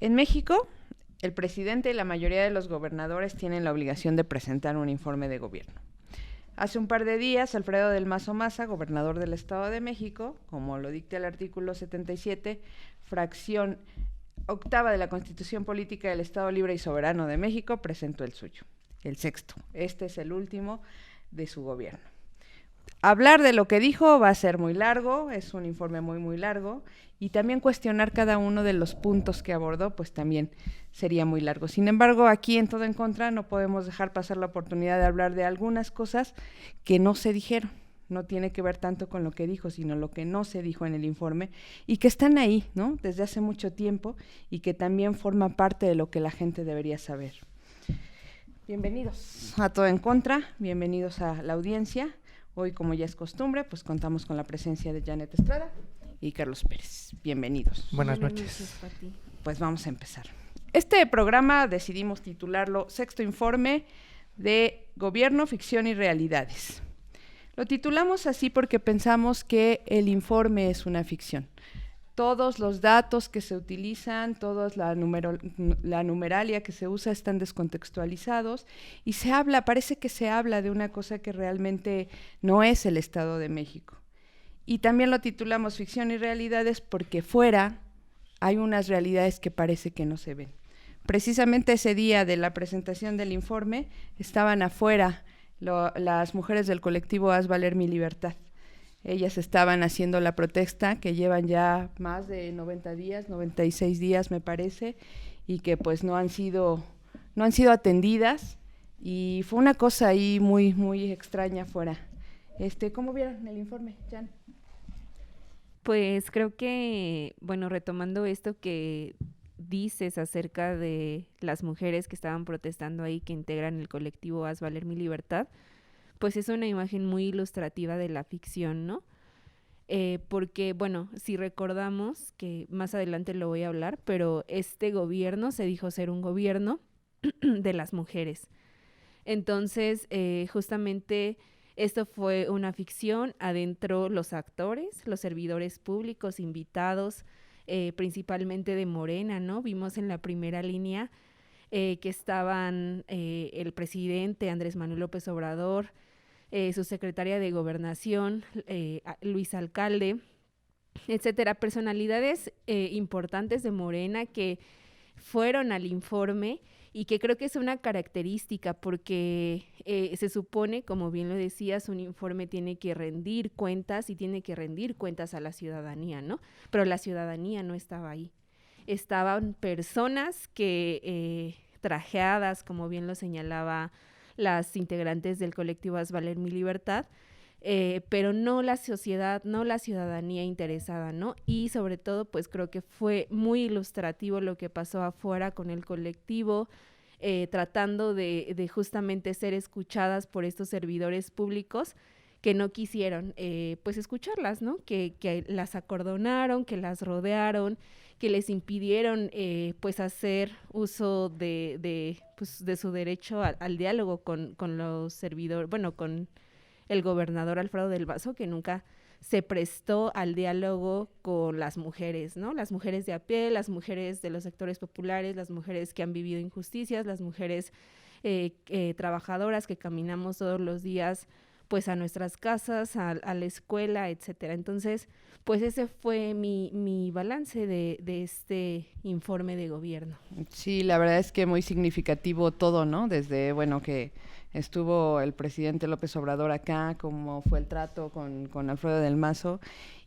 En México, el presidente y la mayoría de los gobernadores tienen la obligación de presentar un informe de gobierno. Hace un par de días, Alfredo del Mazo Maza, gobernador del Estado de México, como lo dicta el artículo 77, fracción octava de la Constitución Política del Estado Libre y Soberano de México, presentó el suyo, el sexto. Este es el último de su gobierno. Hablar de lo que dijo va a ser muy largo, es un informe muy largo, y también cuestionar cada uno de los puntos que abordó, pues también sería muy largo. Sin embargo, aquí en Todo en Contra no podemos dejar pasar la oportunidad de hablar de algunas cosas que no se dijeron. No tiene que ver tanto con lo que dijo, sino lo que no se dijo en el informe y que están ahí, ¿no? Desde hace mucho tiempo y que también forman parte de lo que la gente debería saber. Bienvenidos a Todo en Contra, bienvenidos a la audiencia. Hoy, como ya es costumbre, pues contamos con la presencia de Janet Estrada y Carlos Pérez. Bienvenidos. Buenas noches. Pues vamos a empezar. Este programa decidimos titularlo Sexto Informe de Gobierno, Ficción y Realidades. Lo titulamos así porque pensamos que el informe es una ficción. Todos los datos que se utilizan, toda la numeralia que se usa están descontextualizados y parece que se habla de una cosa que realmente no es el Estado de México. Y también lo titulamos Ficción y Realidades porque fuera hay unas realidades que parece que no se ven. Precisamente ese día de la presentación del informe estaban afuera las mujeres del colectivo Haz Valer Mi Libertad. Ellas estaban haciendo la protesta que llevan ya más de 90 días, 96 días me parece, y que pues no han sido atendidas, y fue una cosa ahí muy extraña afuera. ¿Cómo vieron el informe, Jan? Pues creo que, bueno, retomando esto que dices acerca de las mujeres que estaban protestando ahí, que integran el colectivo Haz Valer Mi Libertad, pues es una imagen muy ilustrativa de la ficción, ¿no? Porque, bueno, si recordamos, que más adelante lo voy a hablar, pero este gobierno se dijo ser un gobierno de las mujeres. Entonces, justamente esto fue una ficción, adentro los actores, los servidores públicos, invitados, principalmente de Morena, ¿no? Vimos en la primera línea que estaban el presidente Andrés Manuel López Obrador, su secretaria de Gobernación, Luis Alcalde, etcétera, personalidades importantes de Morena que fueron al informe y que creo que es una característica porque se supone, como bien lo decías, un informe tiene que rendir cuentas y tiene que rendir cuentas a la ciudadanía, ¿no? Pero la ciudadanía no estaba ahí. Estaban personas que trajeadas, como bien lo señalaba las integrantes del colectivo Haz Valer Mi Libertad, pero no la sociedad, no la ciudadanía interesada, ¿no? Y sobre todo, pues creo que fue muy ilustrativo lo que pasó afuera con el colectivo, tratando de justamente ser escuchadas por estos servidores públicos que no quisieron pues escucharlas, ¿no? Que las acordonaron, que las rodearon, que les impidieron pues hacer uso de su derecho al diálogo con los servidores, bueno, con el gobernador Alfredo del Mazo, que nunca se prestó al diálogo con las mujeres, ¿no? Las mujeres de a pie, las mujeres de los sectores populares, las mujeres que han vivido injusticias, las mujeres trabajadoras que caminamos todos los días pues a nuestras casas, a la escuela, etcétera. Entonces, pues ese fue mi balance de este informe de gobierno. Sí, la verdad es que muy significativo todo, ¿no? Desde, bueno, que estuvo el presidente López Obrador acá, cómo fue el trato con Alfredo del Mazo,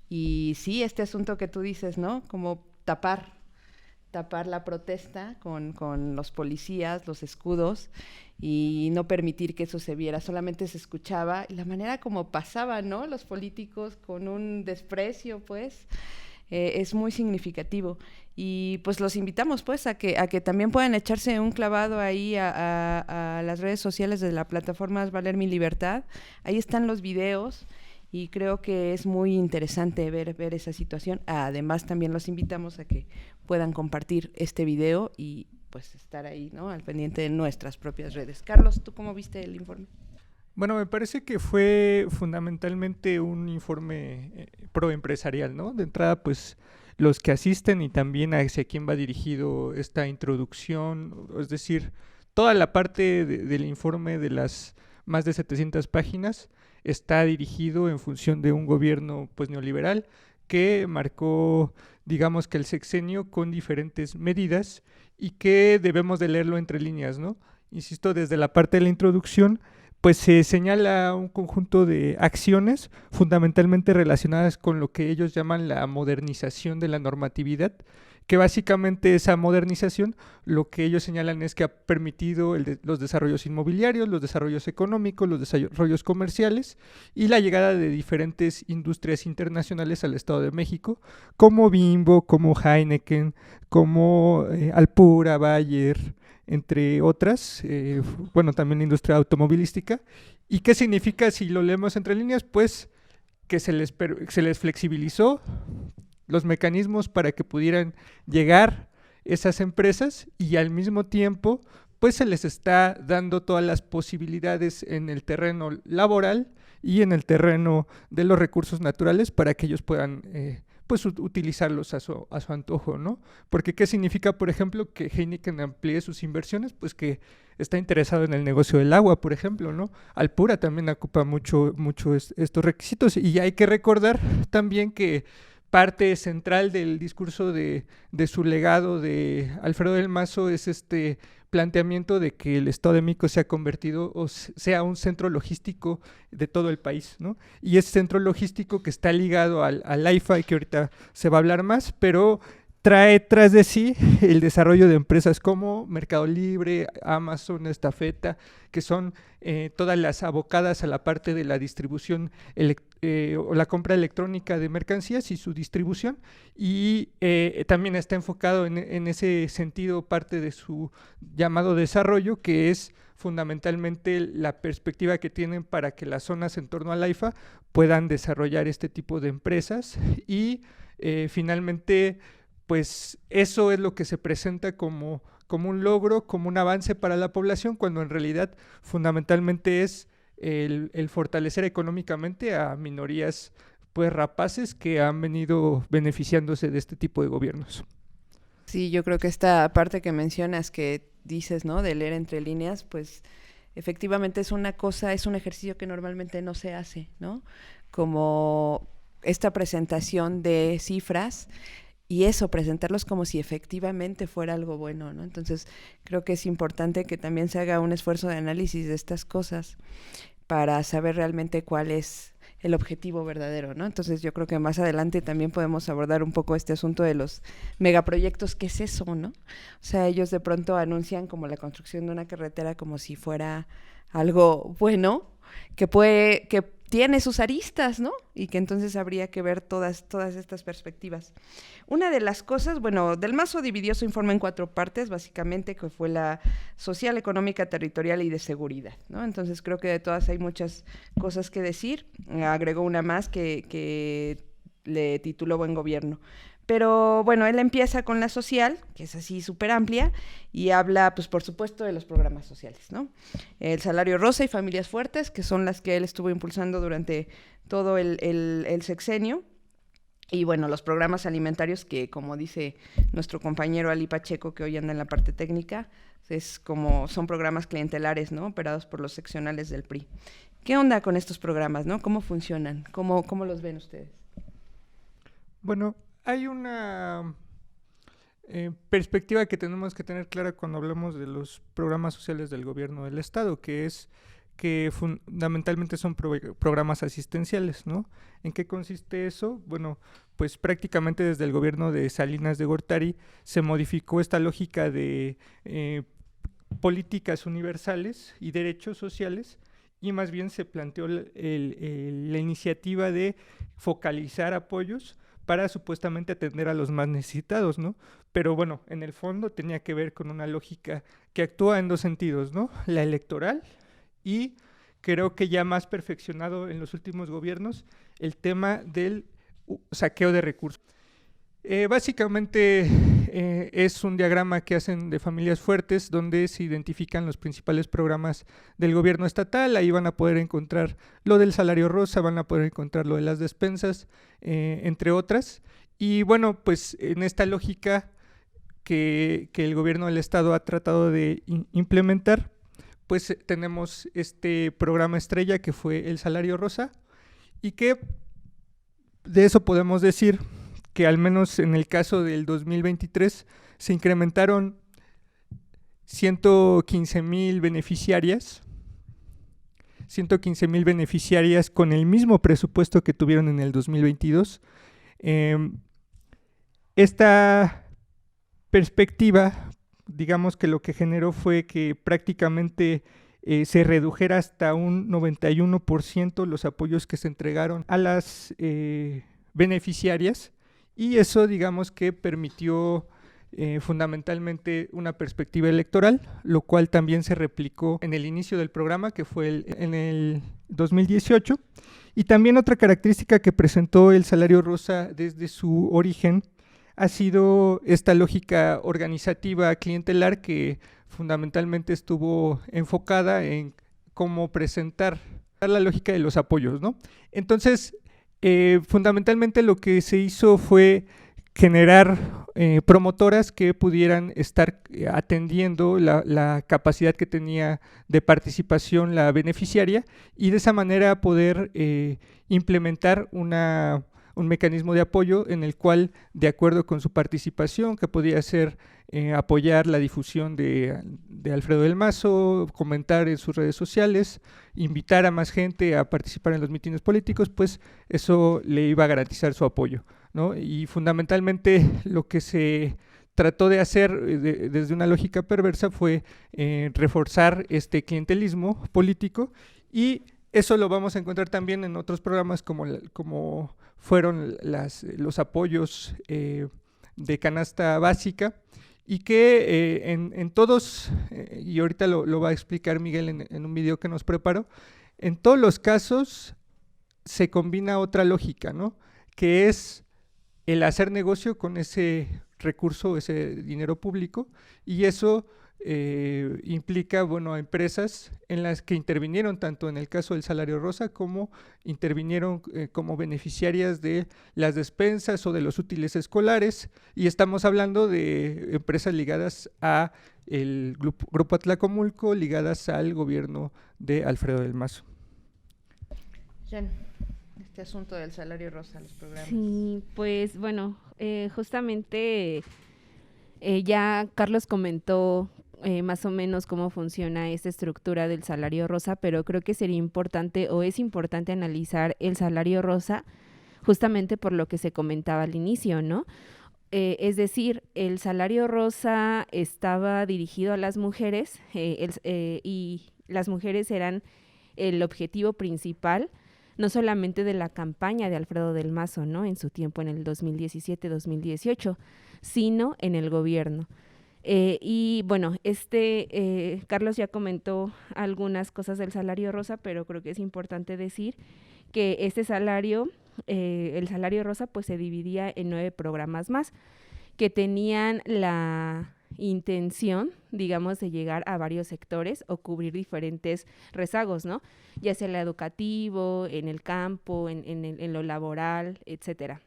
y sí, este asunto que tú dices, ¿no? Como tapar la protesta con los policías, los escudos, y no permitir que eso se viera, solamente se escuchaba, y la manera como pasaban, ¿no? Los políticos con un desprecio, pues, es muy significativo. Y pues los invitamos, pues, a que también puedan echarse un clavado ahí a las redes sociales de la plataforma Haz Valer Mi Libertad. Ahí están los videos, y creo que es muy interesante ver esa situación. Además, también los invitamos a que puedan compartir este video y pues estar ahí, ¿no? Al pendiente de nuestras propias redes. Carlos, ¿tú cómo viste el informe? Bueno, me parece que fue fundamentalmente un informe proempresarial, ¿no? De entrada, pues, los que asisten y también hacia quién va dirigido esta introducción, es decir, toda la parte del informe de las más de 700 páginas está dirigido en función de un gobierno pues neoliberal que marcó, digamos que el sexenio con diferentes medidas y que debemos de leerlo entre líneas, ¿no? Insisto, desde la parte de la introducción, pues se señala un conjunto de acciones fundamentalmente relacionadas con lo que ellos llaman la modernización de la normatividad, que básicamente esa modernización lo que ellos señalan es que ha permitido los desarrollos inmobiliarios, los desarrollos económicos, los desarrollos comerciales y la llegada de diferentes industrias internacionales al Estado de México, como Bimbo, como Heineken, como Alpura, Bayer, entre otras, bueno, también la industria automovilística. ¿Y qué significa si lo leemos entre líneas? Pues que se les flexibilizó los mecanismos para que pudieran llegar esas empresas y al mismo tiempo pues se les está dando todas las posibilidades en el terreno laboral y en el terreno de los recursos naturales para que ellos puedan pues utilizarlos a su antojo, ¿no? Porque ¿qué significa, por ejemplo, que Heineken amplíe sus inversiones? Pues que está interesado en el negocio del agua, por ejemplo, ¿no? Alpura también ocupa mucho estos requisitos y hay que recordar también que parte central del discurso de su legado de Alfredo del Mazo es este planteamiento de que el Estado de México se ha convertido o sea un centro logístico de todo el país, ¿no? Y ese centro logístico que está ligado al AIFA y que ahorita se va a hablar más, pero trae tras de sí el desarrollo de empresas como Mercado Libre, Amazon, Estafeta, que son todas las abocadas a la parte de la distribución o la compra electrónica de mercancías y su distribución, y también está enfocado en ese sentido parte de su llamado desarrollo, que es fundamentalmente la perspectiva que tienen para que las zonas en torno al AIFA puedan desarrollar este tipo de empresas y finalmente pues eso es lo que se presenta como un logro, como un avance para la población, cuando en realidad fundamentalmente es el fortalecer económicamente a minorías pues rapaces que han venido beneficiándose de este tipo de gobiernos. Sí, yo creo que esta parte que mencionas, que dices, ¿no?, de leer entre líneas, pues efectivamente es una cosa, es un ejercicio que normalmente no se hace, ¿no? Como esta presentación de cifras y eso, presentarlos como si efectivamente fuera algo bueno, ¿no? Entonces, creo que es importante que también se haga un esfuerzo de análisis de estas cosas para saber realmente cuál es el objetivo verdadero, ¿no? Entonces, yo creo que más adelante también podemos abordar un poco este asunto de los megaproyectos. ¿Qué es eso, no? O sea, ellos de pronto anuncian como la construcción de una carretera como si fuera algo bueno, que tiene sus aristas, ¿no? Y que entonces habría que ver todas estas perspectivas. Una de las cosas, bueno, Del Mazo dividió su informe en 4 partes, básicamente, que fue la social, económica, territorial y de seguridad, ¿no? Entonces creo que de todas hay muchas cosas que decir. Agregó una más que le tituló Buen Gobierno. Pero bueno, él empieza con la social, que es así súper amplia, y habla, pues por supuesto, de los programas sociales, ¿no? El salario rosa y familias fuertes, que son las que él estuvo impulsando durante todo el sexenio. Y bueno, los programas alimentarios que, como dice nuestro compañero Ali Pacheco, que hoy anda en la parte técnica, son programas clientelares, ¿no?, operados por los seccionales del PRI. ¿Qué onda con estos programas, no? ¿Cómo funcionan? ¿Cómo los ven ustedes? Bueno, hay una perspectiva que tenemos que tener clara cuando hablamos de los programas sociales del gobierno del Estado, que es que fundamentalmente son programas asistenciales, ¿no? ¿En qué consiste eso? Bueno, pues prácticamente desde el gobierno de Salinas de Gortari se modificó esta lógica de políticas universales y derechos sociales, y más bien se planteó la iniciativa de focalizar apoyos para supuestamente atender a los más necesitados, ¿no? Pero bueno, en el fondo tenía que ver con una lógica que actúa en 2 sentidos, ¿no? La electoral y creo que ya más perfeccionado en los últimos gobiernos el tema del saqueo de recursos. Básicamente es un diagrama que hacen de familias fuertes donde se identifican los principales programas del gobierno estatal. Ahí van a poder encontrar lo del salario rosa, van a poder encontrar lo de las despensas, entre otras. Y bueno, pues en esta lógica que el gobierno del estado ha tratado de implementar, pues tenemos este programa estrella que fue el Salario Rosa, y que de eso podemos decir que al menos en el caso del 2023 se incrementaron 115,000 beneficiarias, 115,000 beneficiarias con el mismo presupuesto que tuvieron en el 2022. Esta perspectiva, digamos que lo que generó fue que prácticamente se redujera hasta un 91% los apoyos que se entregaron a las beneficiarias, y eso digamos que permitió fundamentalmente una perspectiva electoral, lo cual también se replicó en el inicio del programa, que fue en el 2018. Y también otra característica que presentó el Salario Rosa desde su origen ha sido esta lógica organizativa clientelar que fundamentalmente estuvo enfocada en cómo presentar la lógica de los apoyos, ¿no? Entonces, fundamentalmente lo que se hizo fue generar promotoras que pudieran estar atendiendo la capacidad que tenía de participación la beneficiaria, y de esa manera poder implementar un mecanismo de apoyo en el cual, de acuerdo con su participación, que podía ser apoyar la difusión de Alfredo del Mazo, comentar en sus redes sociales, invitar a más gente a participar en los mítines políticos, pues eso le iba a garantizar su apoyo, ¿no? Y fundamentalmente lo que se trató de hacer desde una lógica perversa fue reforzar este clientelismo político, y eso lo vamos a encontrar también en otros programas como fueron los apoyos de canasta básica, y que en todos, y ahorita lo va a explicar Miguel en un video que nos preparó, en todos los casos se combina otra lógica, ¿no? Que es el hacer negocio con ese recurso, ese dinero público, y eso implica, bueno, a empresas en las que intervinieron tanto en el caso del Salario Rosa como intervinieron como beneficiarias de las despensas o de los útiles escolares, y estamos hablando de empresas ligadas a el Grupo Atlacomulco, ligadas al gobierno de Alfredo del Mazo. Jen, este asunto del Salario Rosa, los programas. Sí, pues bueno, justamente ya Carlos comentó más o menos cómo funciona esta estructura del Salario Rosa, pero creo que sería importante o es importante analizar el Salario Rosa justamente por lo que se comentaba al inicio, ¿no? Es decir, el Salario Rosa estaba dirigido a las mujeres y las mujeres eran el objetivo principal, no solamente de la campaña de Alfredo del Mazo, ¿no? En su tiempo, en el 2017-2018, sino en el gobierno. Y bueno, Carlos ya comentó algunas cosas del Salario Rosa, pero creo que es importante decir que este salario, el Salario Rosa, pues se dividía en 9 programas más que tenían la intención, digamos, de llegar a varios sectores o cubrir diferentes rezagos, ¿no? Ya sea en lo educativo, en el campo, en lo laboral, etcétera.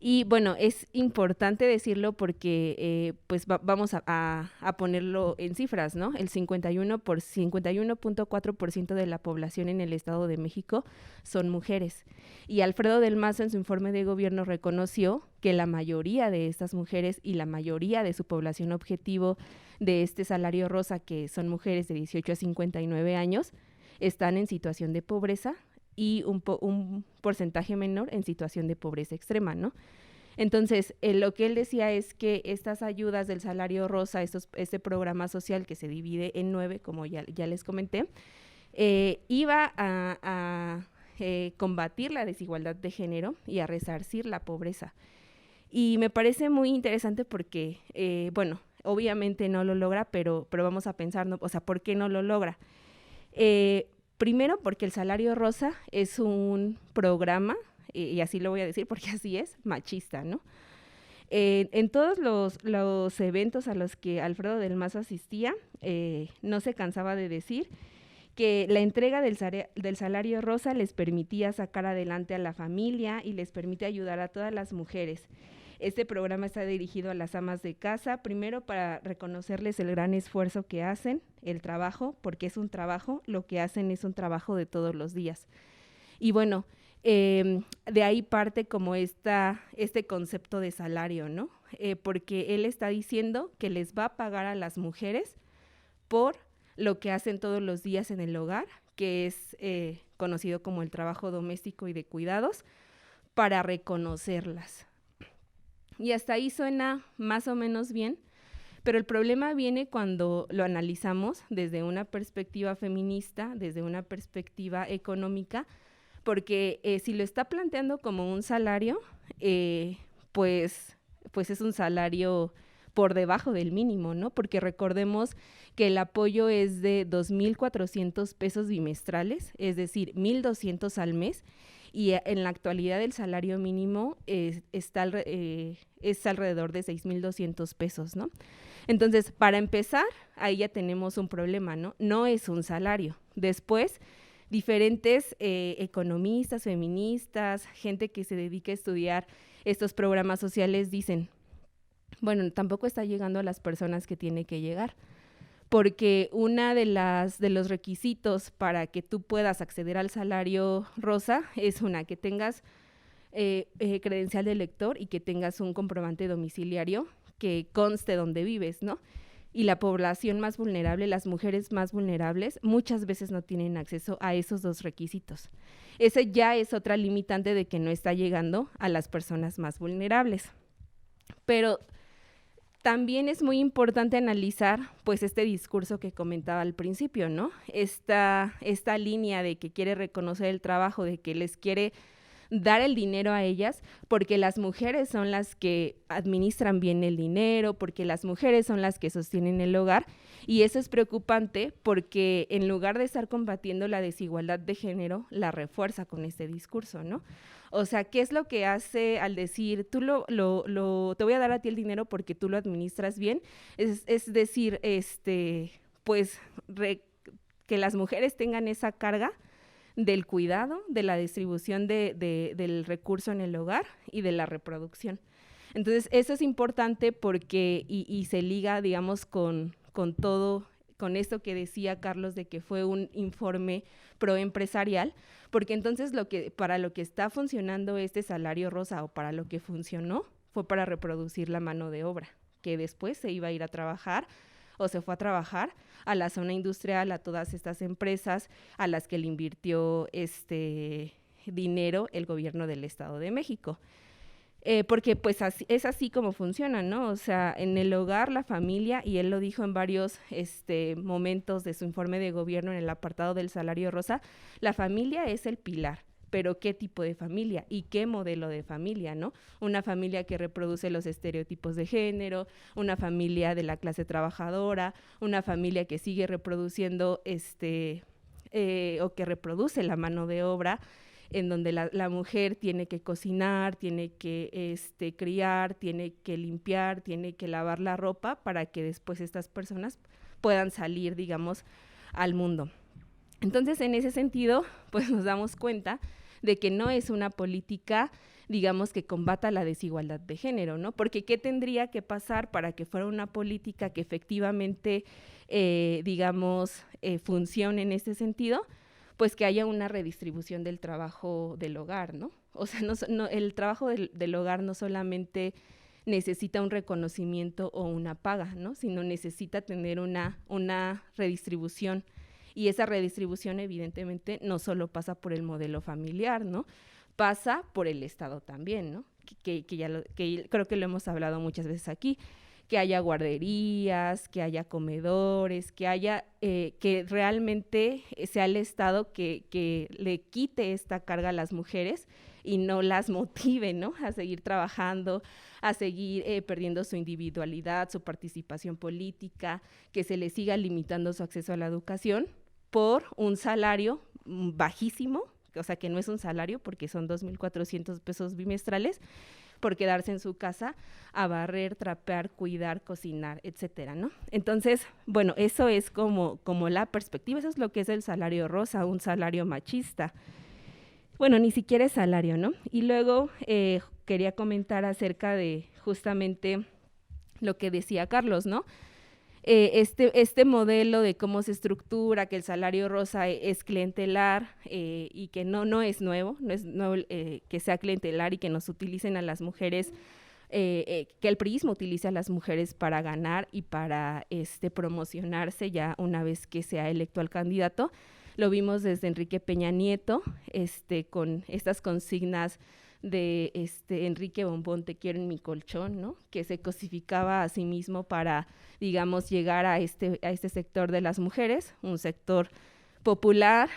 Y bueno, es importante decirlo porque pues vamos a ponerlo en cifras, ¿no? El 51.4% de la población en el Estado de México son mujeres. Y Alfredo del Mazo en su informe de gobierno reconoció que la mayoría de estas mujeres y la mayoría de su población objetivo de este Salario Rosa, que son mujeres de 18 a 59 años, están en situación de pobreza y un porcentaje menor en situación de pobreza extrema, ¿no? Entonces, lo que él decía es que estas ayudas del Salario Rosa, este programa social que se divide en 9, como ya les comenté, iba a combatir la desigualdad de género y a resarcir la pobreza. Y me parece muy interesante porque, bueno, obviamente no lo logra, pero vamos a pensar, ¿no? O sea, ¿por qué no lo logra? Primero, porque el Salario Rosa es un programa, y así lo voy a decir porque así es, machista, ¿no? En todos los eventos a los que Alfredo del Mazo asistía, no se cansaba de decir que la entrega del salario rosa les permitía sacar adelante a la familia y les permite ayudar a todas las mujeres. Este programa está dirigido a las amas de casa, primero para reconocerles el gran esfuerzo que hacen, el trabajo, porque es un trabajo, lo que hacen es un trabajo de todos los días. Y bueno, de ahí parte como este concepto de salario, ¿no? Porque él está diciendo que les va a pagar a las mujeres por lo que hacen todos los días en el hogar, que es conocido como el trabajo doméstico y de cuidados, para reconocerlas. Y hasta ahí suena más o menos bien, pero el problema viene cuando lo analizamos desde una perspectiva feminista, desde una perspectiva económica, porque si lo está planteando como un salario, pues es un salario por debajo del mínimo, ¿no? Porque recordemos que el apoyo es de 2,400 pesos bimestrales, es decir, 1,200 al mes, y en la actualidad el salario mínimo es alrededor de 6,200 pesos, ¿no? Entonces, para empezar, ahí ya tenemos un problema, ¿no? No es un salario. Después, diferentes economistas, feministas, gente que se dedica a estudiar estos programas sociales dicen, bueno, tampoco está llegando a las personas que tiene que llegar, porque una de los requisitos para que tú puedas acceder al salario rosa es que tengas credencial de elector y que tengas un comprobante domiciliario que conste donde vives, ¿no? Y la población más vulnerable, las mujeres más vulnerables, muchas veces no tienen acceso a esos dos requisitos. Ese ya es otra limitante de que no está llegando a las personas más vulnerables. Pero también es muy importante analizar pues este discurso que comentaba al principio, ¿no? Esta línea de que quiere reconocer el trabajo, de que les quiere dar el dinero a ellas, porque las mujeres son las que administran bien el dinero, porque las mujeres son las que sostienen el hogar, y eso es preocupante porque en lugar de estar combatiendo la desigualdad de género, la refuerza con este discurso, ¿no? O sea, ¿qué es lo que hace al decir, te voy a dar a ti el dinero porque tú lo administras bien? Es decir, pues que las mujeres tengan esa carga del cuidado, de la distribución del recurso en el hogar y de la reproducción. Entonces, eso es importante porque, y se liga, digamos, con todo, con esto que decía Carlos de que fue un informe proempresarial, porque entonces para lo que está funcionando este salario rosa o para lo que funcionó fue para reproducir la mano de obra, que después se iba a ir a trabajar o se fue a trabajar a la zona industrial, a todas estas empresas a las que le invirtió dinero el gobierno del Estado de México. Porque pues es así como funciona, ¿no? O sea, en el hogar, la familia, y él lo dijo en varios momentos de su informe de gobierno en el apartado del salario rosa, la familia es el pilar. Pero ¿qué tipo de familia? ¿Y qué modelo de familia, no? Una familia que reproduce los estereotipos de género, una familia de la clase trabajadora, una familia que sigue reproduciendo o que reproduce la mano de obra, en donde la mujer tiene que cocinar, tiene que criar, tiene que limpiar, tiene que lavar la ropa para que después estas personas puedan salir, digamos, al mundo. Entonces, en ese sentido, pues nos damos cuenta de que no es una política, digamos, que combata la desigualdad de género, ¿no? Porque ¿qué tendría que pasar para que fuera una política que efectivamente, funcione en este sentido? Pues que haya una redistribución del trabajo del hogar, ¿no? O sea, el trabajo del hogar no solamente necesita un reconocimiento o una paga, ¿no? Sino necesita tener una redistribución. Y esa redistribución, evidentemente, no solo pasa por el modelo familiar, ¿no? Pasa por el Estado también, ¿no? Que creo que lo hemos hablado muchas veces aquí, que haya guarderías, que haya comedores, que haya, que realmente sea el Estado que le quite esta carga a las mujeres y no las motive, ¿no? A seguir trabajando, a seguir perdiendo su individualidad, su participación política, que se les siga limitando su acceso a la educación por un salario bajísimo, o sea, que no es un salario porque son 2,400 pesos bimestrales, por quedarse en su casa a barrer, trapear, cuidar, cocinar, etcétera, ¿no? Entonces, bueno, eso es como la perspectiva, eso es lo que es el salario rosa, un salario machista. Bueno, ni siquiera es salario, ¿no? Y luego quería comentar acerca de justamente lo que decía Carlos, ¿no? Este modelo de cómo se estructura, que el salario rosa es clientelar y que no es nuevo, no es nuevo que sea clientelar y que nos utilicen a las mujeres, que el priismo utilice a las mujeres para ganar y para promocionarse ya una vez que sea electo al candidato. Lo vimos desde Enrique Peña Nieto, con estas consignas de Enrique Bombón, te quiero en mi colchón, ¿no? Que se cosificaba a sí mismo para, digamos, llegar a este sector de las mujeres, un sector popular.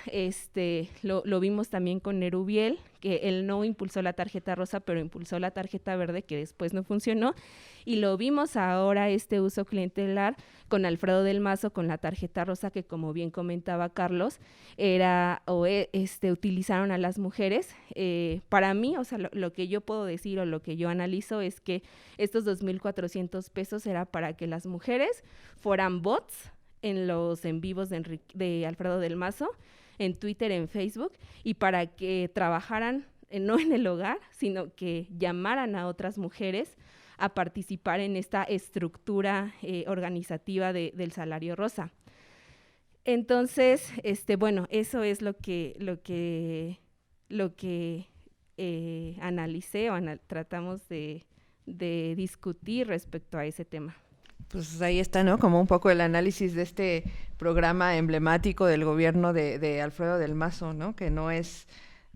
Lo vimos también con Nerubiel, que él no impulsó la tarjeta rosa, pero impulsó la tarjeta verde, que después no funcionó, y lo vimos ahora uso clientelar con Alfredo del Mazo, con la tarjeta rosa, que como bien comentaba Carlos, utilizaron a las mujeres. Para mí, o sea, lo que yo puedo decir o lo que yo analizo es que estos 2,400 pesos era para que las mujeres fueran bots en los en vivos de Alfredo del Mazo, en Twitter, en Facebook, y para que trabajaran no en el hogar, sino que llamaran a otras mujeres a participar en esta estructura organizativa del salario rosa. Entonces, bueno, eso es lo que analicé o tratamos de discutir respecto a ese tema. Pues ahí está, ¿no? Como un poco el análisis de este programa emblemático del gobierno de Alfredo del Mazo, ¿no? Que no es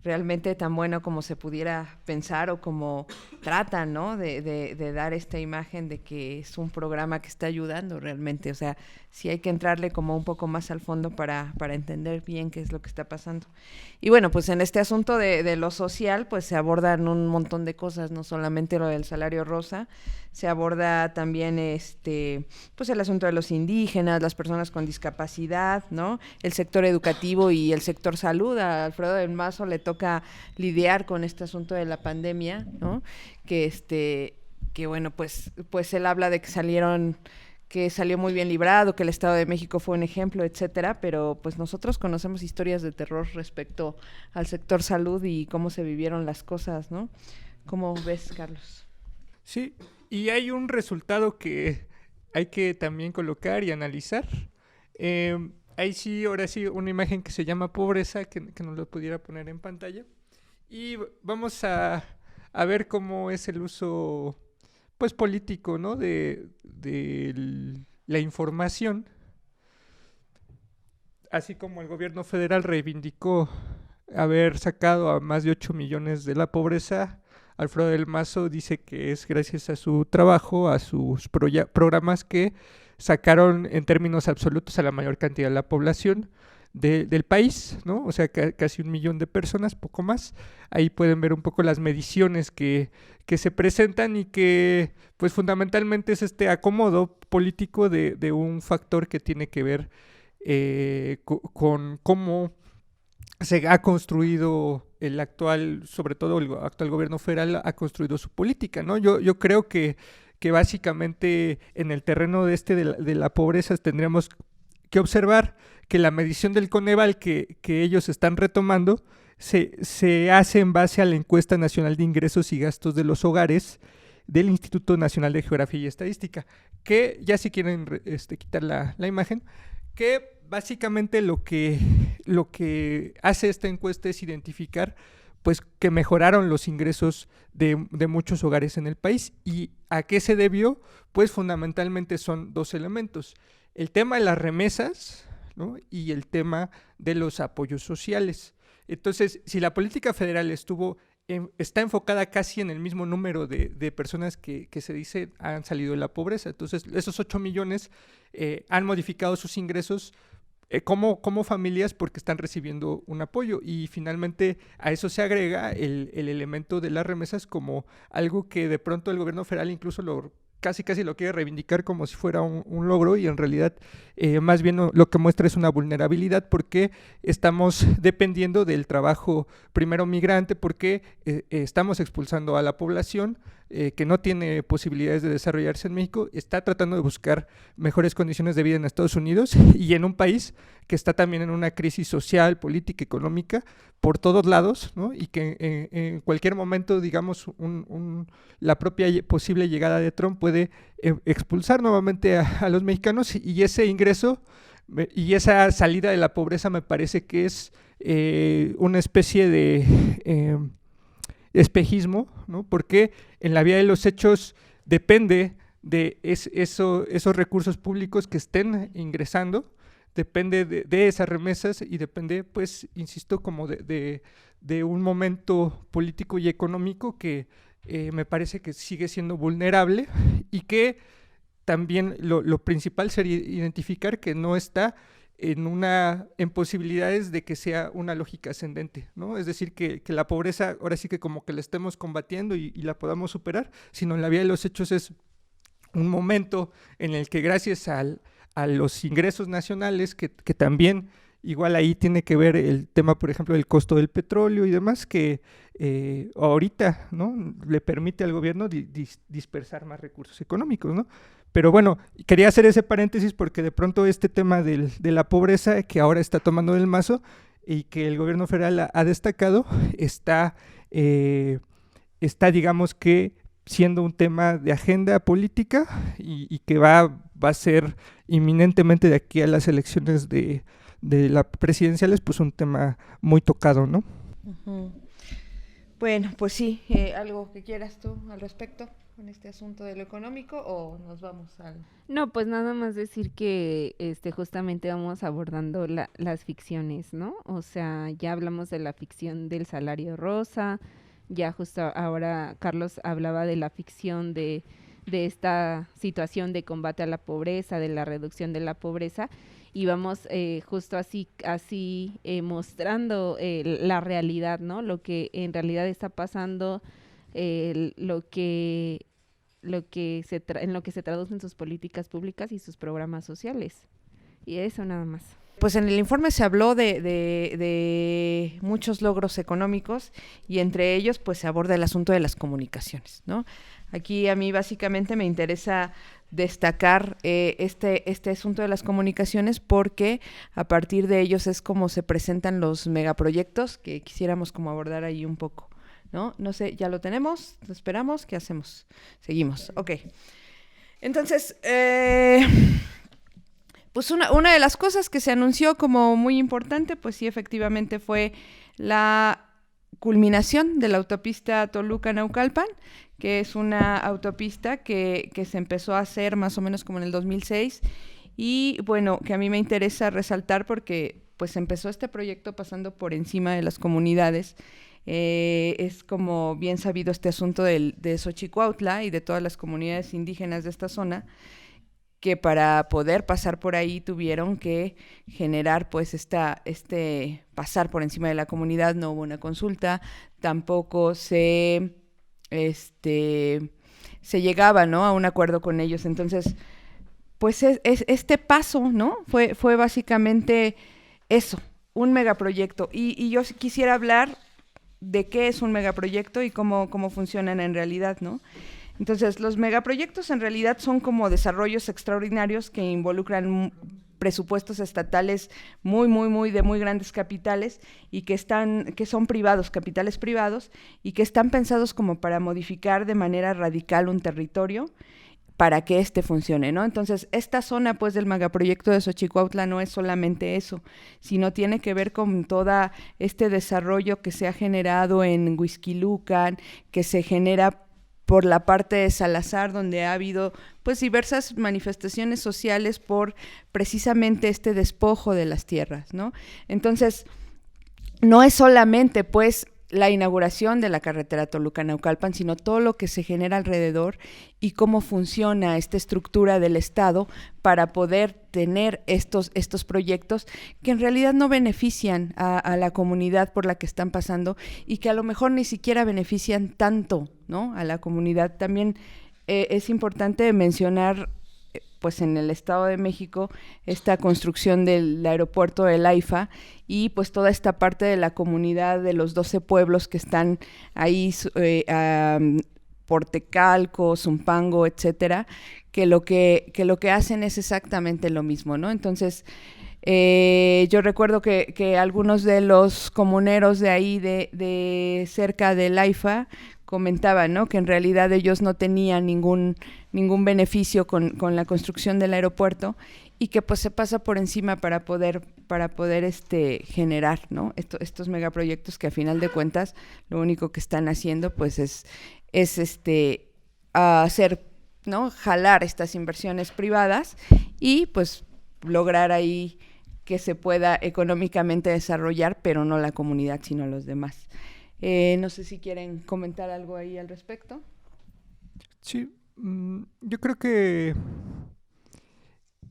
realmente tan bueno como se pudiera pensar o como tratan, ¿no? De dar esta imagen de que es un programa que está ayudando realmente. O sea, sí hay que entrarle como un poco más al fondo para entender bien qué es lo que está pasando. Y bueno, pues en este asunto de lo social, pues se abordan un montón de cosas, no solamente lo del salario rosa, se aborda también pues el asunto de los indígenas, las personas con discapacidad, ¿no? El sector educativo y el sector salud. A Alfredo del Mazo le toca lidiar con este asunto de la pandemia, ¿no? Que bueno, pues él habla de que salió muy bien librado, que el Estado de México fue un ejemplo, etcétera, pero pues nosotros conocemos historias de terror respecto al sector salud y cómo se vivieron las cosas, ¿no? ¿Cómo ves, Carlos? Sí, y hay un resultado que hay que también colocar y analizar. Ahí sí, ahora sí, una imagen que se llama pobreza, que nos lo pudiera poner en pantalla. Y vamos a ver cómo es el uso pues político, ¿no? de la información, así como el gobierno federal reivindicó haber sacado a más de 8 millones de la pobreza. Alfredo del Mazo dice que es gracias a su trabajo, a sus programas que sacaron en términos absolutos a la mayor cantidad de la población del país, ¿no? O sea, casi 1 millón de personas, poco más. Ahí pueden ver un poco las mediciones que se presentan y que, pues, fundamentalmente es este acomodo político de un factor que tiene que ver con cómo se ha construido el actual, sobre todo el actual gobierno federal ha construido su política, ¿no? Yo creo que básicamente en el terreno de la pobreza tendríamos que observar que la medición del Coneval que ellos están retomando se hace en base a la Encuesta Nacional de Ingresos y Gastos de los Hogares del Instituto Nacional de Geografía y Estadística, que ya si quieren quitar la imagen, que básicamente lo que hace esta encuesta es identificar pues que mejoraron los ingresos de muchos hogares en el país. ¿Y a qué se debió? Pues fundamentalmente son 2 elementos: el tema de las remesas, ¿no? Y el tema de los apoyos sociales. Entonces, si la política federal está enfocada casi en el mismo número de personas que se dice han salido de la pobreza, entonces esos 8 millones han modificado sus ingresos como familias porque están recibiendo un apoyo, y finalmente a eso se agrega el elemento de las remesas como algo que de pronto el gobierno federal incluso lo casi lo quiere reivindicar como si fuera un logro, y en realidad más bien lo que muestra es una vulnerabilidad, porque estamos dependiendo del trabajo primero migrante, porque estamos expulsando a la población que no tiene posibilidades de desarrollarse en México, está tratando de buscar mejores condiciones de vida en Estados Unidos, y en un país que está también en una crisis social, política, económica, por todos lados, ¿no? Y que en cualquier momento, digamos, la propia posible llegada de Trump puede expulsar nuevamente a los mexicanos, y ese ingreso y esa salida de la pobreza me parece que es una especie de espejismo, ¿no? Porque en la vía de los hechos depende de esos recursos públicos que estén ingresando, depende de esas remesas, y depende, pues, insisto, como de un momento político y económico que me parece que sigue siendo vulnerable, y que también lo principal sería identificar que no está en posibilidades de que sea una lógica ascendente, ¿no? Es decir, que la pobreza ahora sí que como que la estemos combatiendo y la podamos superar, sino en la vía de los hechos es un momento en el que gracias a los ingresos nacionales, que también igual ahí tiene que ver el tema, por ejemplo, del costo del petróleo y demás, que ahorita, ¿no?, le permite al gobierno dispersar más recursos económicos, ¿no? Pero bueno, quería hacer ese paréntesis porque de pronto este tema de la pobreza, que ahora está tomando el mazo y que el gobierno federal ha destacado, está, digamos que, siendo un tema de agenda política, y que va a ser inminentemente de aquí a las elecciones de las presidenciales, pues un tema muy tocado, ¿no? Uh-huh. Bueno, pues sí, ¿algo que quieras tú al respecto con este asunto de lo económico, o nos vamos al...? No, pues nada más decir que justamente vamos abordando las ficciones, ¿no? O sea, ya hablamos de la ficción del salario rosa, ya justo ahora Carlos hablaba de la ficción de esta situación de combate a la pobreza, de la reducción de la pobreza, y vamos justo así mostrando la realidad, ¿no? Lo que en realidad está pasando, en lo que se traduce en sus políticas públicas y sus programas sociales. Y eso nada más. Pues en el informe se habló de muchos logros económicos, y entre ellos pues se aborda el asunto de las comunicaciones, ¿no? Aquí a mí básicamente me interesa destacar este asunto de las comunicaciones, porque a partir de ellos es como se presentan los megaproyectos que quisiéramos como abordar ahí un poco, ¿no? No sé, ¿ya lo tenemos? ¿Lo esperamos? ¿Qué hacemos? Seguimos, ok. Entonces, pues una de las cosas que se anunció como muy importante, pues sí, efectivamente fue la culminación de la autopista Toluca-Naucalpan, que es una autopista que se empezó a hacer más o menos como en el 2006, y bueno, que a mí me interesa resaltar porque pues empezó este proyecto pasando por encima de las comunidades. Es como bien sabido este asunto de Xochicuautla y de todas las comunidades indígenas de esta zona, que para poder pasar por ahí tuvieron que generar pues pasar por encima de la comunidad. No hubo una consulta, tampoco se llegaba, ¿no?, a un acuerdo con ellos. Entonces, pues este paso, ¿no?, fue básicamente eso, un megaproyecto. Y yo quisiera hablar de qué es un megaproyecto y cómo funcionan en realidad, ¿no? Entonces, los megaproyectos en realidad son como desarrollos extraordinarios que involucran presupuestos estatales de muy grandes capitales, y que son privados, capitales privados, y que están pensados como para modificar de manera radical un territorio para que funcione, ¿no? Entonces, esta zona pues del megaproyecto de Xochicuautla no es solamente eso, sino tiene que ver con todo este desarrollo que se ha generado en Huixquilucan, que se genera por la parte de Salazar, donde ha habido pues diversas manifestaciones sociales por precisamente este despojo de las tierras, ¿no? Entonces, no es solamente pues la inauguración de la carretera Toluca-Naucalpan, sino todo lo que se genera alrededor y cómo funciona esta estructura del Estado para poder tener estos proyectos que en realidad no benefician a la comunidad por la que están pasando, y que a lo mejor ni siquiera benefician tanto, ¿no?, a la comunidad. También es importante mencionar, pues en el Estado de México, esta construcción del aeropuerto del AIFA y pues toda esta parte de la comunidad de los 12 pueblos que están ahí, Portecalco, Zumpango, etcétera, que lo que hacen es exactamente lo mismo, ¿no? Entonces, yo recuerdo que algunos de los comuneros de ahí, de cerca del AIFA, comentaban, ¿no?, que en realidad ellos no tenían ningún beneficio con la construcción del aeropuerto y que pues se pasa por encima para poder generar, ¿no?, estos megaproyectos que a final de cuentas lo único que están haciendo pues es hacer, ¿no?, jalar estas inversiones privadas y pues lograr ahí que se pueda económicamente desarrollar, pero no la comunidad, sino los demás. No sé si quieren comentar algo ahí al respecto. Sí, yo creo que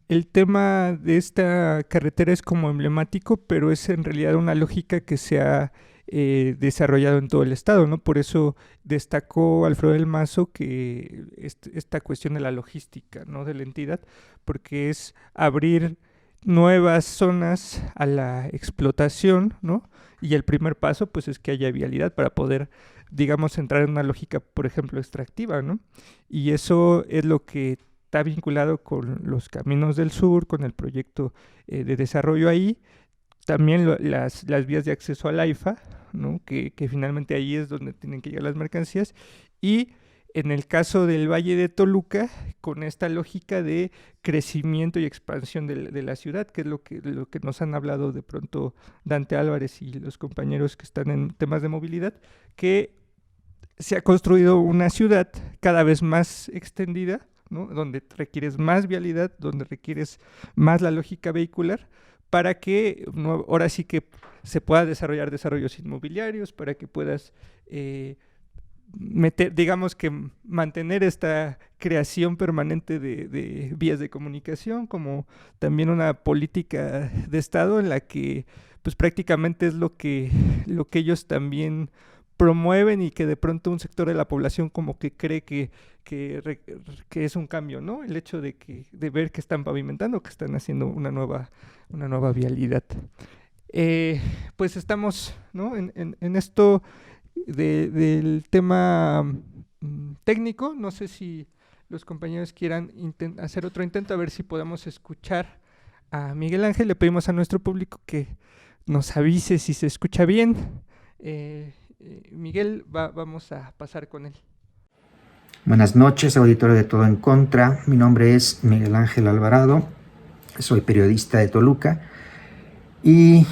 el tema de esta carretera es como emblemático, pero es en realidad una lógica que se ha desarrollado en todo el estado, ¿no? Por eso destacó Alfredo del Mazo que esta cuestión de la logística, ¿no?, de la entidad, porque es abrir nuevas zonas a la explotación, ¿no? Y el primer paso, pues, es que haya vialidad para poder, digamos, entrar en una lógica, por ejemplo, extractiva, ¿no? Y eso es lo que está vinculado con los Caminos del Sur, con el proyecto de desarrollo ahí. También las vías de acceso al AIFA, ¿no?, que finalmente ahí es donde tienen que llegar las mercancías. Y en el caso del Valle de Toluca, con esta lógica de crecimiento y expansión de la ciudad, que es lo que nos han hablado de pronto Dante Álvarez y los compañeros que están en temas de movilidad, que se ha construido una ciudad cada vez más extendida, ¿no?, donde requieres más vialidad, donde requieres más la lógica vehicular, para que ahora sí que se pueda desarrollar desarrollos inmobiliarios, para que puedas digamos que mantener esta creación permanente de vías de comunicación, como también una política de Estado en la que pues prácticamente es lo que ellos también promueven y que de pronto un sector de la población como que cree que es un cambio, ¿no? El hecho de ver que están pavimentando, que están haciendo una nueva vialidad. Pues estamos, ¿no?, en esto del tema técnico. No sé si los compañeros quieran hacer otro intento, a ver si podemos escuchar a Miguel Ángel. Le pedimos a nuestro público que nos avise si se escucha bien. Miguel, vamos a pasar con él. Buenas noches, auditorio de Todo en Contra. Mi nombre es Miguel Ángel Alvarado, soy periodista de Toluca y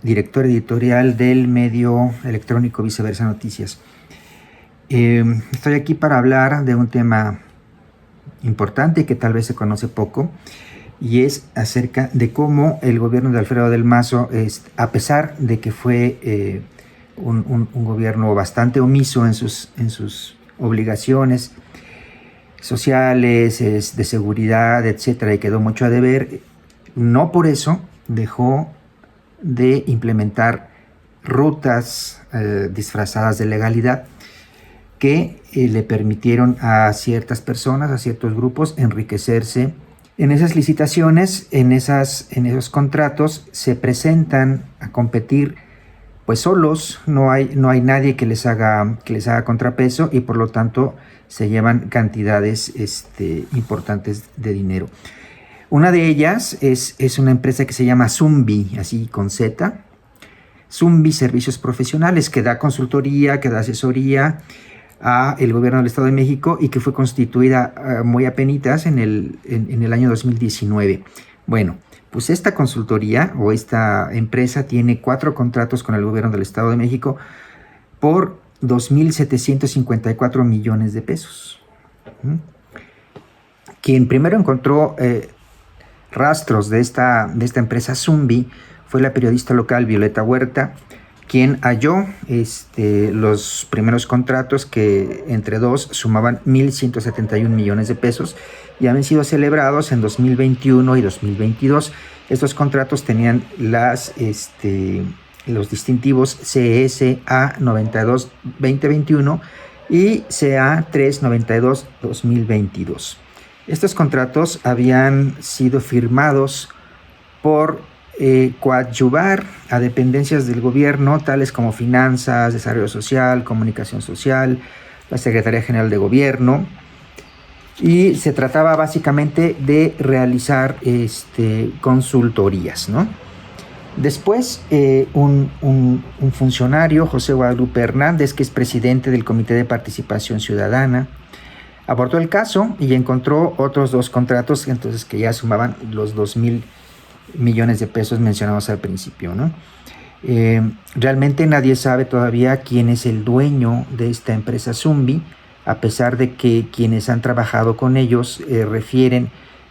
director editorial del medio electrónico Viceversa Noticias. Estoy aquí para hablar de un tema importante que tal vez se conoce poco, y es acerca de cómo el gobierno de Alfredo del Mazo, a pesar de que fue un gobierno bastante omiso en sus obligaciones sociales, de seguridad, etcétera, y quedó mucho a deber, no por eso dejó de implementar rutas disfrazadas de legalidad que le permitieron a ciertas personas, a ciertos grupos, enriquecerse. En esas licitaciones, en esos contratos, se presentan a competir pues solos, no hay nadie que les haga contrapeso, y por lo tanto se llevan cantidades importantes de dinero. Una de ellas es una empresa que se llama Zumbi, así con Z, Zumbi Servicios Profesionales, que da consultoría, que da asesoría a el gobierno del Estado de México y que fue constituida muy apenitas en el año 2019. Bueno, pues esta consultoría o esta empresa tiene 4 contratos con el gobierno del Estado de México por 2.754 millones de pesos. Quien primero encontró rastros de esta empresa Zumbi fue la periodista local Violeta Huerta, quien halló los primeros contratos, que entre dos sumaban 1.171 millones de pesos y habían sido celebrados en 2021 y 2022. Estos contratos tenían los distintivos CSA 92-2021 y CA 392-2022. Estos contratos habían sido firmados por coadyuvar a dependencias del gobierno, tales como Finanzas, Desarrollo Social, Comunicación Social, la Secretaría General de Gobierno, y se trataba básicamente de realizar consultorías, ¿no? Después, un funcionario, José Guadalupe Hernández, que es presidente del Comité de Participación Ciudadana, abordó el caso y encontró otros 2 contratos, entonces, que ya sumaban los 2,000 millones de pesos mencionados al principio, ¿no? Realmente nadie sabe todavía quién es el dueño de esta empresa Zumbi, a pesar de que quienes han trabajado con ellos refieren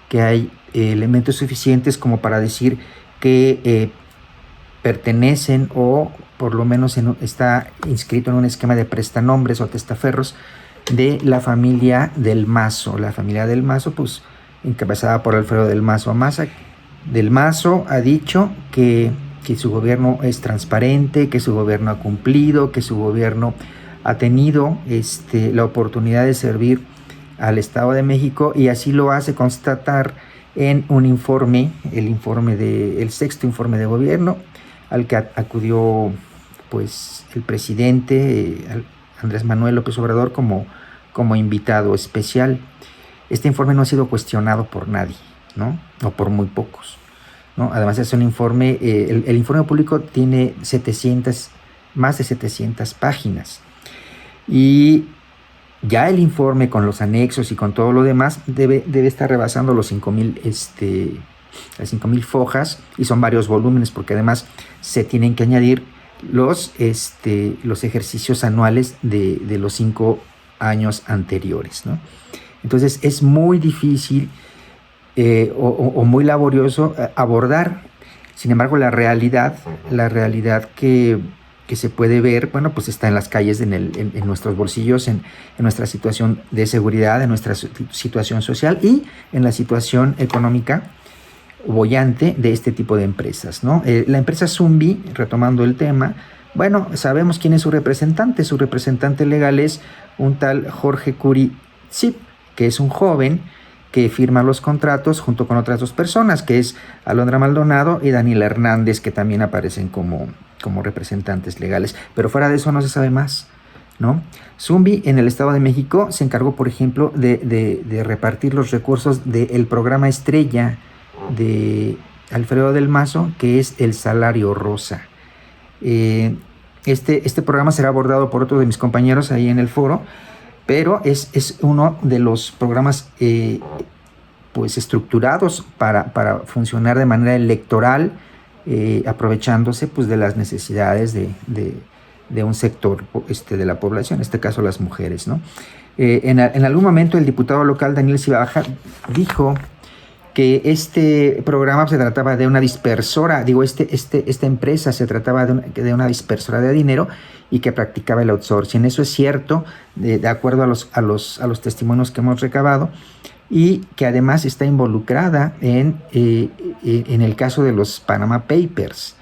que hay elementos suficientes como para decir que pertenecen, o por lo menos está inscrito en un esquema de prestanombres o testaferros de la familia del Mazo. La familia del Mazo, pues encabezada por Alfredo del Mazo Maza. Del Mazo ha dicho que su gobierno es transparente, que su gobierno ha cumplido, que su gobierno ha tenido la oportunidad de servir al Estado de México, y así lo hace constatar en un informe, el 6º informe de gobierno, al que acudió pues el presidente Andrés Manuel López Obrador como invitado especial. Este informe no ha sido cuestionado por nadie, ¿no? O por muy pocos, ¿no? Además es un informe, el informe público tiene más de 700 páginas, y ya el informe con los anexos y con todo lo demás debe estar rebasando los 5,000 las 5,000 fojas, y son varios volúmenes, porque además se tienen que añadir los ejercicios anuales de los 5 años anteriores, ¿no? Entonces es muy difícil o muy laborioso abordar. Sin embargo, la realidad que se puede ver, bueno, pues está en las calles, en nuestros bolsillos, en nuestra situación de seguridad, en nuestra situación social y en la situación económica boyante de este tipo de empresas, ¿no? La empresa Zumbi, retomando el tema, bueno, sabemos quién es su representante. Su representante legal es un tal Jorge Curi Zip, que es un joven que firma los contratos junto con otras 2 personas, que es Alondra Maldonado y Daniela Hernández, que también aparecen como representantes legales. Pero fuera de eso no se sabe más, ¿no? Zumbi en el Estado de México se encargó, por ejemplo, de repartir los recursos del programa estrella de Alfredo del Mazo, que es el Salario Rosa. Este programa será abordado por otro de mis compañeros ahí en el foro, pero es uno de los programas pues estructurados para funcionar de manera electoral, aprovechándose pues de las necesidades de un sector de la población, en este caso las mujeres, ¿no? En algún momento el diputado local Daniel Cibaja dijo que este programa se trataba de una dispersora, esta empresa se trataba de una dispersora de dinero y que practicaba el outsourcing. Eso es cierto, de acuerdo a los testimonios que hemos recabado, y que además está involucrada en el caso de los Panama Papers.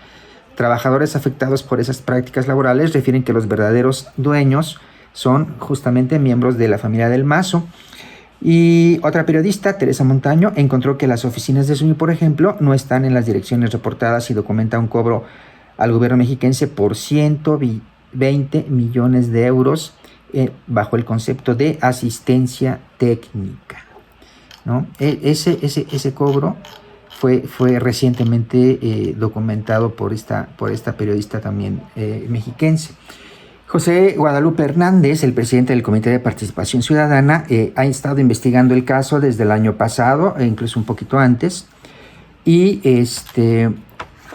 Trabajadores afectados por esas prácticas laborales refieren que los verdaderos dueños son justamente miembros de la familia del Mazo. Y otra periodista, Teresa Montaño, encontró que las oficinas de Zumbi, por ejemplo, no están en las direcciones reportadas y documenta un cobro al gobierno mexiquense por 120 millones de euros bajo el concepto de asistencia técnica, ¿no? Ese cobro fue recientemente documentado por esta periodista también mexiquense. José Guadalupe Hernández, el presidente del Comité de Participación Ciudadana, ha estado investigando el caso desde el año pasado e incluso un poquito antes, y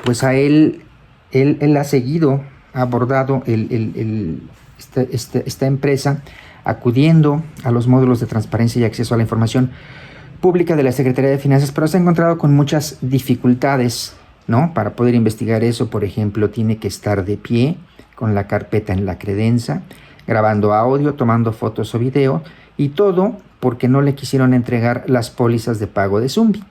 pues a él ha seguido, ha abordado esta empresa, acudiendo a los módulos de transparencia y acceso a la información pública de la Secretaría de Finanzas, pero se ha encontrado con muchas dificultades, ¿no? Para poder investigar eso, por ejemplo, tiene que estar de pie, con la carpeta en la credenza, grabando audio, tomando fotos o video, y todo porque no le quisieron entregar las pólizas de pago de Zumbi.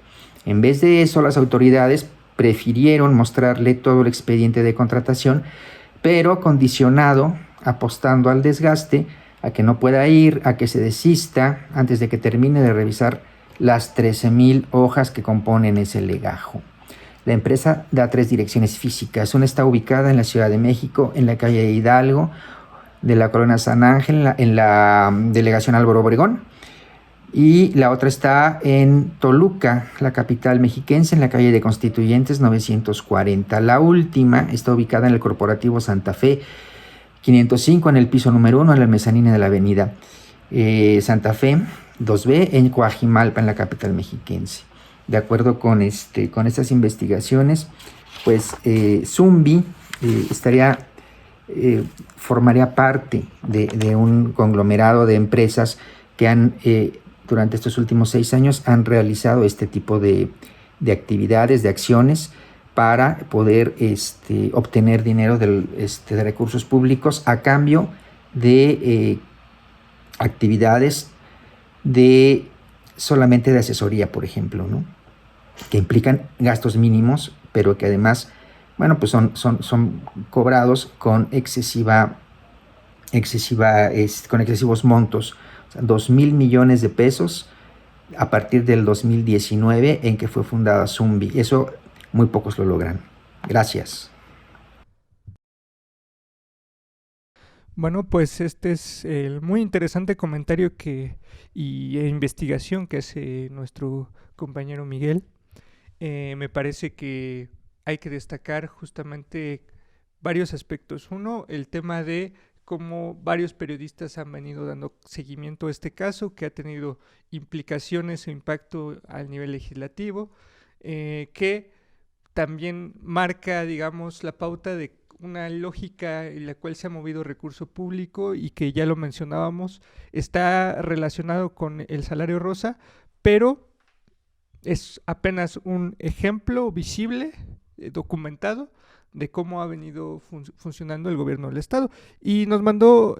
En vez de eso, las autoridades prefirieron mostrarle todo el expediente de contratación, pero condicionado, apostando al desgaste a que no pueda ir, a que se desista antes de que termine de revisar las 13,000 hojas que componen ese legajo. La empresa da 3 direcciones físicas. Una está ubicada en la Ciudad de México, en la calle Hidalgo de la Colonia San Ángel, en la delegación Álvaro Obregón. Y la otra está en Toluca, la capital mexiquense, en la calle de Constituyentes 940. La última está ubicada en el Corporativo Santa Fe 505, en el piso número 1, en la mezanina de la avenida Santa Fe 2B, en Coajimalpa, en la capital mexiquense. De acuerdo con estas investigaciones, pues Zumbi formaría parte de un conglomerado de empresas que durante estos últimos 6 años han realizado este tipo de actividades, de acciones, para poder obtener dinero de recursos públicos a cambio de actividades solamente de asesoría, por ejemplo, ¿no? Que implican gastos mínimos, pero que además, bueno, pues son cobrados con con excesivos montos. O sea, 2,000 millones de pesos a partir del 2019, en que fue fundada Zumbi. Eso muy pocos lo logran. Gracias. Bueno, pues este es el muy interesante comentario e investigación que hace nuestro compañero Miguel. Me parece que hay que destacar justamente varios aspectos. Uno, el tema de cómo varios periodistas han venido dando seguimiento a este caso, que ha tenido implicaciones e impacto al nivel legislativo, que también marca, digamos, la pauta de una lógica en la cual se ha movido recurso público y que ya lo mencionábamos, está relacionado con el salario rosa, pero es apenas un ejemplo visible, documentado, de cómo ha venido funcionando el gobierno del Estado. Y nos mandó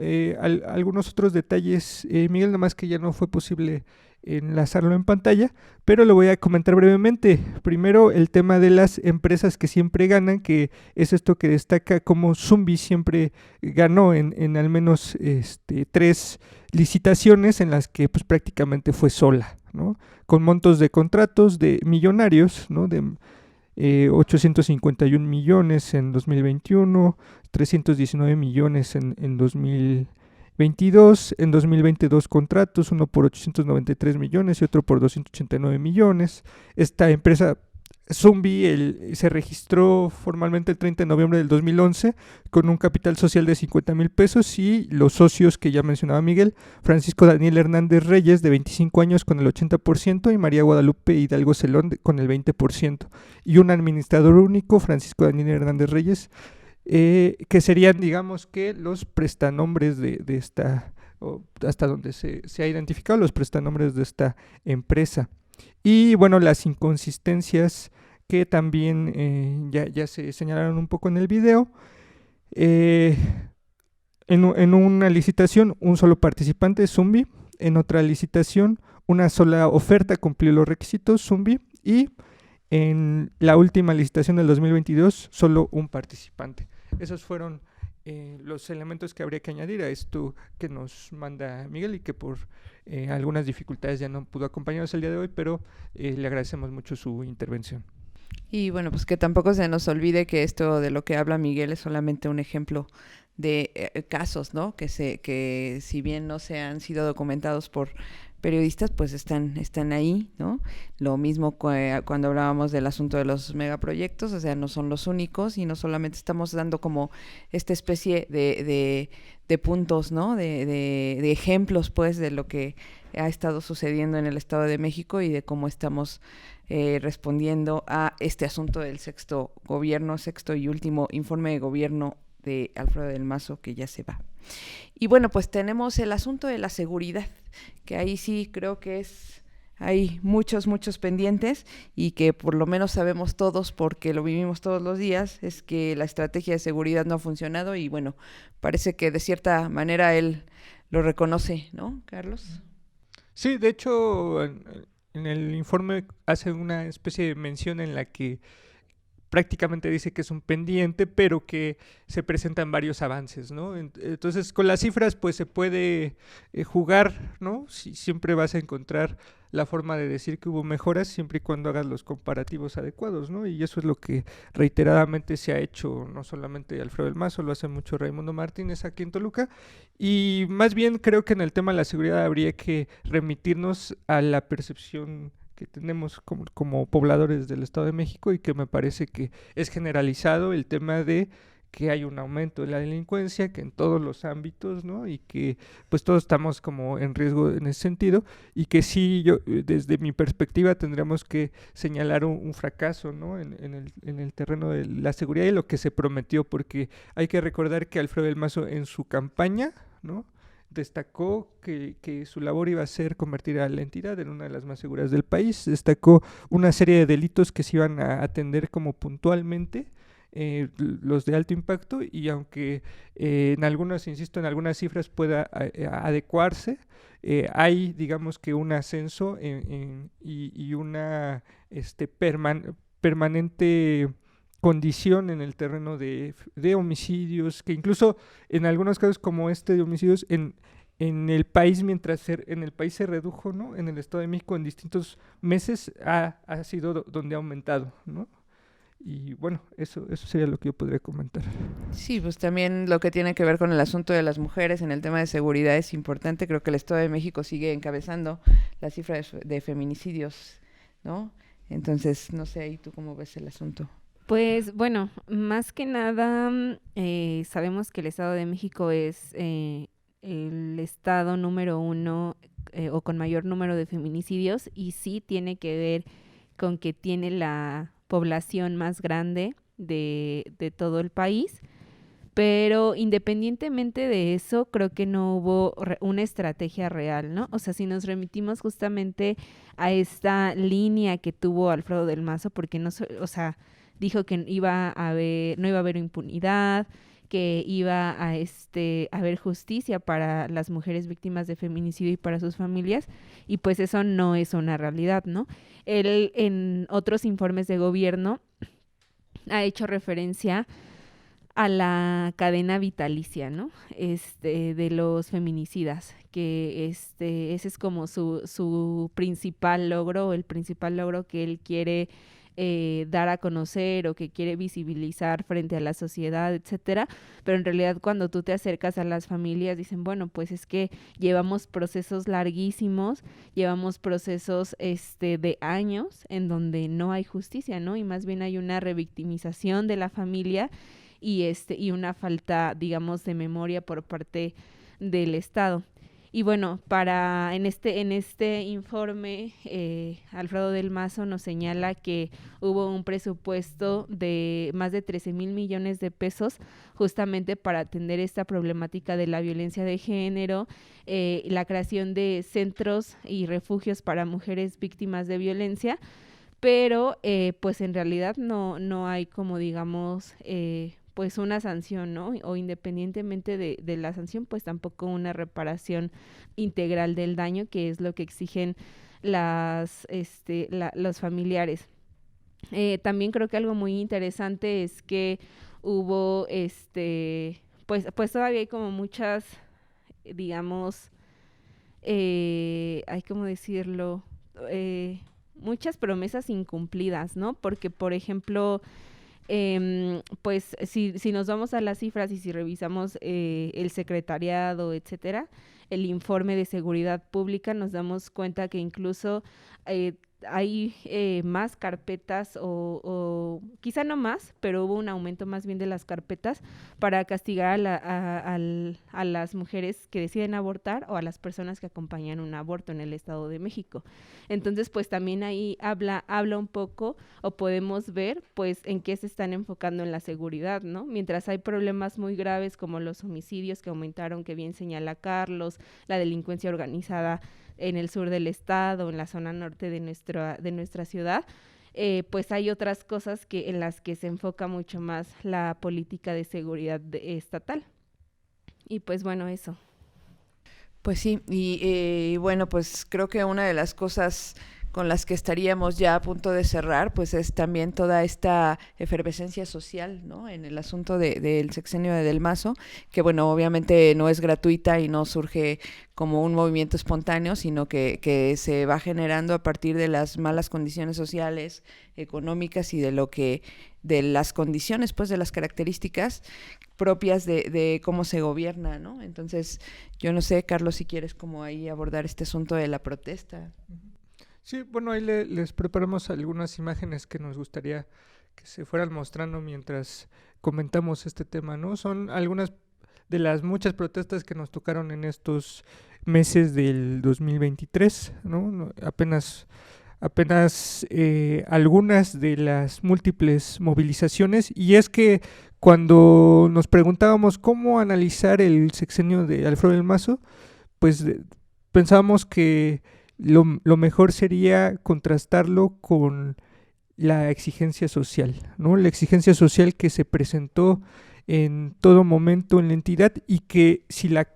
algunos otros detalles, Miguel, nada más que ya no fue posible enlazarlo en pantalla, pero lo voy a comentar brevemente. Primero, el tema de las empresas que siempre ganan, que es esto que destaca como Zumbi siempre ganó en al menos 3 licitaciones en las que pues prácticamente fue sola, ¿no? Con montos de contratos de millonarios, ¿no? De 851 millones en 2021, 319 millones en 2022, en 2022 contratos, uno por 893 millones y otro por 289 millones. Esta empresa Zumbi se registró formalmente el 30 de noviembre del 2011 con un capital social de 50 mil pesos y los socios que ya mencionaba Miguel, Francisco Daniel Hernández Reyes, de 25 años, con el 80%, y María Guadalupe Hidalgo Celón con el 20%, y un administrador único, Francisco Daniel Hernández Reyes, que serían, digamos, que los prestanombres de esta, hasta donde se ha identificado, los prestanombres de esta empresa. Y bueno, las inconsistencias que también ya se señalaron un poco en el video. En una licitación, un solo participante, Zumbi. En otra licitación, una sola oferta cumplió los requisitos, Zumbi. Y en la última licitación del 2022, solo un participante. Esos fueron los elementos que habría que añadir a esto que nos manda Miguel, y que por algunas dificultades ya no pudo acompañarnos el día de hoy, pero le agradecemos mucho su intervención. Y bueno, pues que tampoco se nos olvide que esto de lo que habla Miguel es solamente un ejemplo de casos, ¿no? Que si bien no se han sido documentados por periodistas, pues están ahí, ¿no? Lo mismo cuando hablábamos del asunto de los megaproyectos, o sea, no son los únicos, y no solamente estamos dando como esta especie de puntos, ¿no? De ejemplos, pues, de lo que ha estado sucediendo en el Estado de México y de cómo estamos respondiendo a este asunto del sexto y último informe de gobierno de Alfredo del Mazo, que ya se va. Y bueno, pues tenemos el asunto de la seguridad, que ahí sí creo que hay muchos pendientes, y que por lo menos sabemos todos, porque lo vivimos todos los días, es que la estrategia de seguridad no ha funcionado, y bueno, parece que de cierta manera él lo reconoce, ¿no, Carlos? Sí, de hecho, en el informe hace una especie de mención en la que prácticamente dice que es un pendiente, pero que se presentan varios avances, ¿no? Entonces, con las cifras, pues se puede jugar, ¿no? Siempre vas a encontrar la forma de decir que hubo mejoras, siempre y cuando hagas los comparativos adecuados, ¿no? Y eso es lo que reiteradamente se ha hecho, no solamente Alfredo del Mazo, lo hace mucho Raimundo Martínez aquí en Toluca, y más bien creo que en el tema de la seguridad habría que remitirnos a la percepción que tenemos como pobladores del Estado de México, y que me parece que es generalizado el tema de que hay un aumento de la delincuencia, que en todos los ámbitos, ¿no? Y que pues todos estamos como en riesgo en ese sentido, y que sí, yo desde mi perspectiva tendríamos que señalar un fracaso, ¿no? En el terreno de la seguridad y lo que se prometió, porque hay que recordar que Alfredo del Mazo en su campaña, ¿no?, destacó que su labor iba a ser convertir a la entidad en una de las más seguras del país, destacó una serie de delitos que se iban a atender como puntualmente, los de alto impacto, y aunque en algunas, insisto, en algunas cifras pueda adecuarse, hay, digamos que un ascenso y una permanente condición en el terreno de homicidios, que incluso en algunos casos como este de homicidios en el país, mientras en el país se redujo, ¿no?, en el Estado de México en distintos meses ha sido donde ha aumentado, ¿no? Y bueno, eso sería lo que yo podría comentar. Sí, pues también lo que tiene que ver con el asunto de las mujeres en el tema de seguridad es importante. Creo que el Estado de México sigue encabezando la cifra de feminicidios, ¿no? Entonces, no sé, ¿y tú cómo ves el asunto? Pues bueno, más que nada sabemos que el Estado de México es el estado número 1 o con mayor número de feminicidios, y sí tiene que ver con que tiene la población más grande de todo el país, pero independientemente de eso, creo que no hubo una estrategia real, ¿no? O sea, si nos remitimos justamente a esta línea que tuvo Alfredo del Mazo, porque no, o sea, dijo que no iba a haber impunidad, que iba a haber justicia para las mujeres víctimas de feminicidio y para sus familias, y pues eso no es una realidad, ¿no? Él en otros informes de gobierno ha hecho referencia a la cadena vitalicia, ¿no? De los feminicidas, que ese es como su principal logro, el principal logro que él quiere dar a conocer o que quiere visibilizar frente a la sociedad, etcétera, pero en realidad cuando tú te acercas a las familias dicen, bueno, pues es que llevamos procesos larguísimos, llevamos procesos de años en donde no hay justicia, ¿no? Y más bien hay una revictimización de la familia y una falta, digamos, de memoria por parte del Estado. Y bueno, en este informe, Alfredo del Mazo nos señala que hubo un presupuesto de más de 13,000 millones de pesos justamente para atender esta problemática de la violencia de género, la creación de centros y refugios para mujeres víctimas de violencia, pero pues en realidad no hay como digamos pues una sanción, ¿no? O independientemente de la sanción, pues tampoco una reparación integral del daño, que es lo que exigen los familiares. También creo que algo muy interesante es que hubo, pues todavía hay como muchas, digamos, hay como decirlo, muchas promesas incumplidas, ¿no? Porque, por ejemplo, pues si nos vamos a las cifras y si revisamos el secretariado, etcétera, el informe de seguridad pública, nos damos cuenta que incluso hay más carpetas o quizá no más, pero hubo un aumento más bien de las carpetas para castigar a las mujeres que deciden abortar o a las personas que acompañan un aborto en el Estado de México. Entonces, pues también ahí habla un poco o podemos ver pues en qué se están enfocando en la seguridad, ¿no? Mientras hay problemas muy graves como los homicidios que aumentaron, que bien señala Carlos, la delincuencia organizada en el sur del estado, en la zona norte de nuestra ciudad, pues hay otras cosas en las que se enfoca mucho más la política de seguridad estatal. Y pues bueno, eso. Pues sí, y bueno, pues creo que una de las cosas con las que estaríamos ya a punto de cerrar, pues es también toda esta efervescencia social, ¿no? En el asunto del sexenio de Del Mazo, que bueno, obviamente no es gratuita y no surge como un movimiento espontáneo, sino que se va generando a partir de las malas condiciones sociales, económicas y de las condiciones, pues de las características propias de cómo se gobierna, ¿no? Entonces, yo no sé, Carlos, si quieres como ahí abordar este asunto de la protesta. Sí, bueno, ahí les preparamos algunas imágenes que nos gustaría que se fueran mostrando mientras comentamos este tema, ¿no? Son algunas de las muchas protestas que nos tocaron en estos meses del 2023, ¿no? Apenas algunas de las múltiples movilizaciones, y es que cuando nos preguntábamos cómo analizar el sexenio de Alfredo del Mazo, pues pensábamos que lo mejor sería contrastarlo con la exigencia social, ¿no? La exigencia social que se presentó en todo momento en la entidad y que si la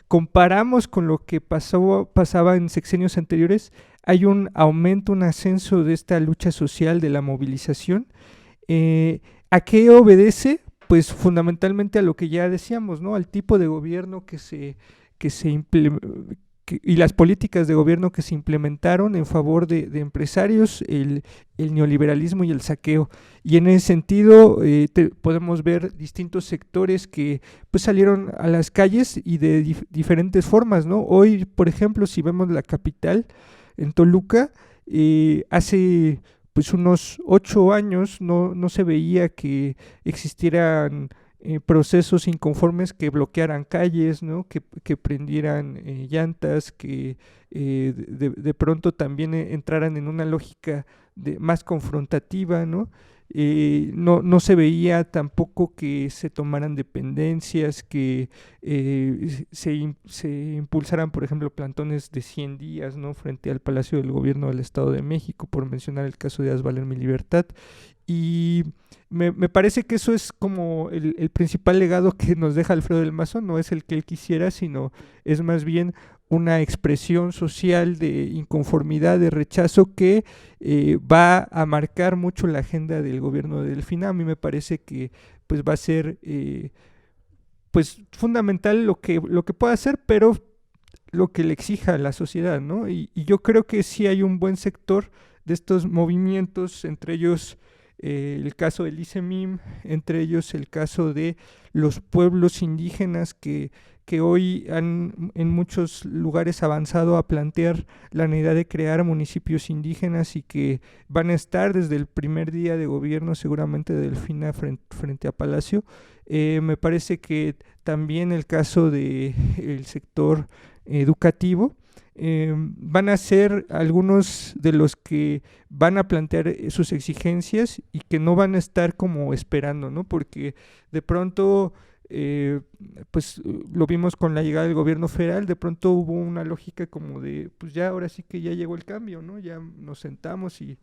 comparamos con lo que pasaba en sexenios anteriores, hay un aumento, un ascenso de esta lucha social, de la movilización. ¿A qué obedece? Pues fundamentalmente a lo que ya decíamos, ¿no? Al tipo de gobierno que se y las políticas de gobierno que se implementaron en favor de empresarios, el neoliberalismo y el saqueo. Y en ese sentido podemos ver distintos sectores que pues salieron a las calles y de diferentes formas, ¿no? Hoy, por ejemplo, si vemos la capital, en Toluca, hace pues unos 8 años no se veía que existieran procesos inconformes que bloquearan calles, ¿no? que prendieran llantas, que de pronto también entraran en una lógica más confrontativa, ¿no? No se veía tampoco que se tomaran dependencias, que se impulsaran, por ejemplo, plantones de 100 días, ¿no? Frente al Palacio del Gobierno del Estado de México, por mencionar el caso de Haz Valer Mi Libertad. Y me parece que eso es como el principal legado que nos deja Alfredo del Mazo, no es el que él quisiera, sino es más bien una expresión social de inconformidad, de rechazo que va a marcar mucho la agenda del gobierno de Delfina. A mí me parece que pues va a ser pues fundamental lo que pueda hacer, pero lo que le exija a la sociedad, ¿no? Y yo creo que sí hay un buen sector de estos movimientos, entre ellos el caso del ICEMIM, entre ellos el caso de los pueblos indígenas que hoy han en muchos lugares avanzado a plantear la necesidad de crear municipios indígenas y que van a estar desde el primer día de gobierno seguramente de Delfina frente a Palacio. Me parece que también el caso del sector educativo, van a ser algunos de los que van a plantear sus exigencias y que no van a estar como esperando, ¿no? Porque de pronto pues lo vimos con la llegada del gobierno federal, de pronto hubo una lógica como de pues ya ahora sí que ya llegó el cambio, ¿no? Ya nos sentamos y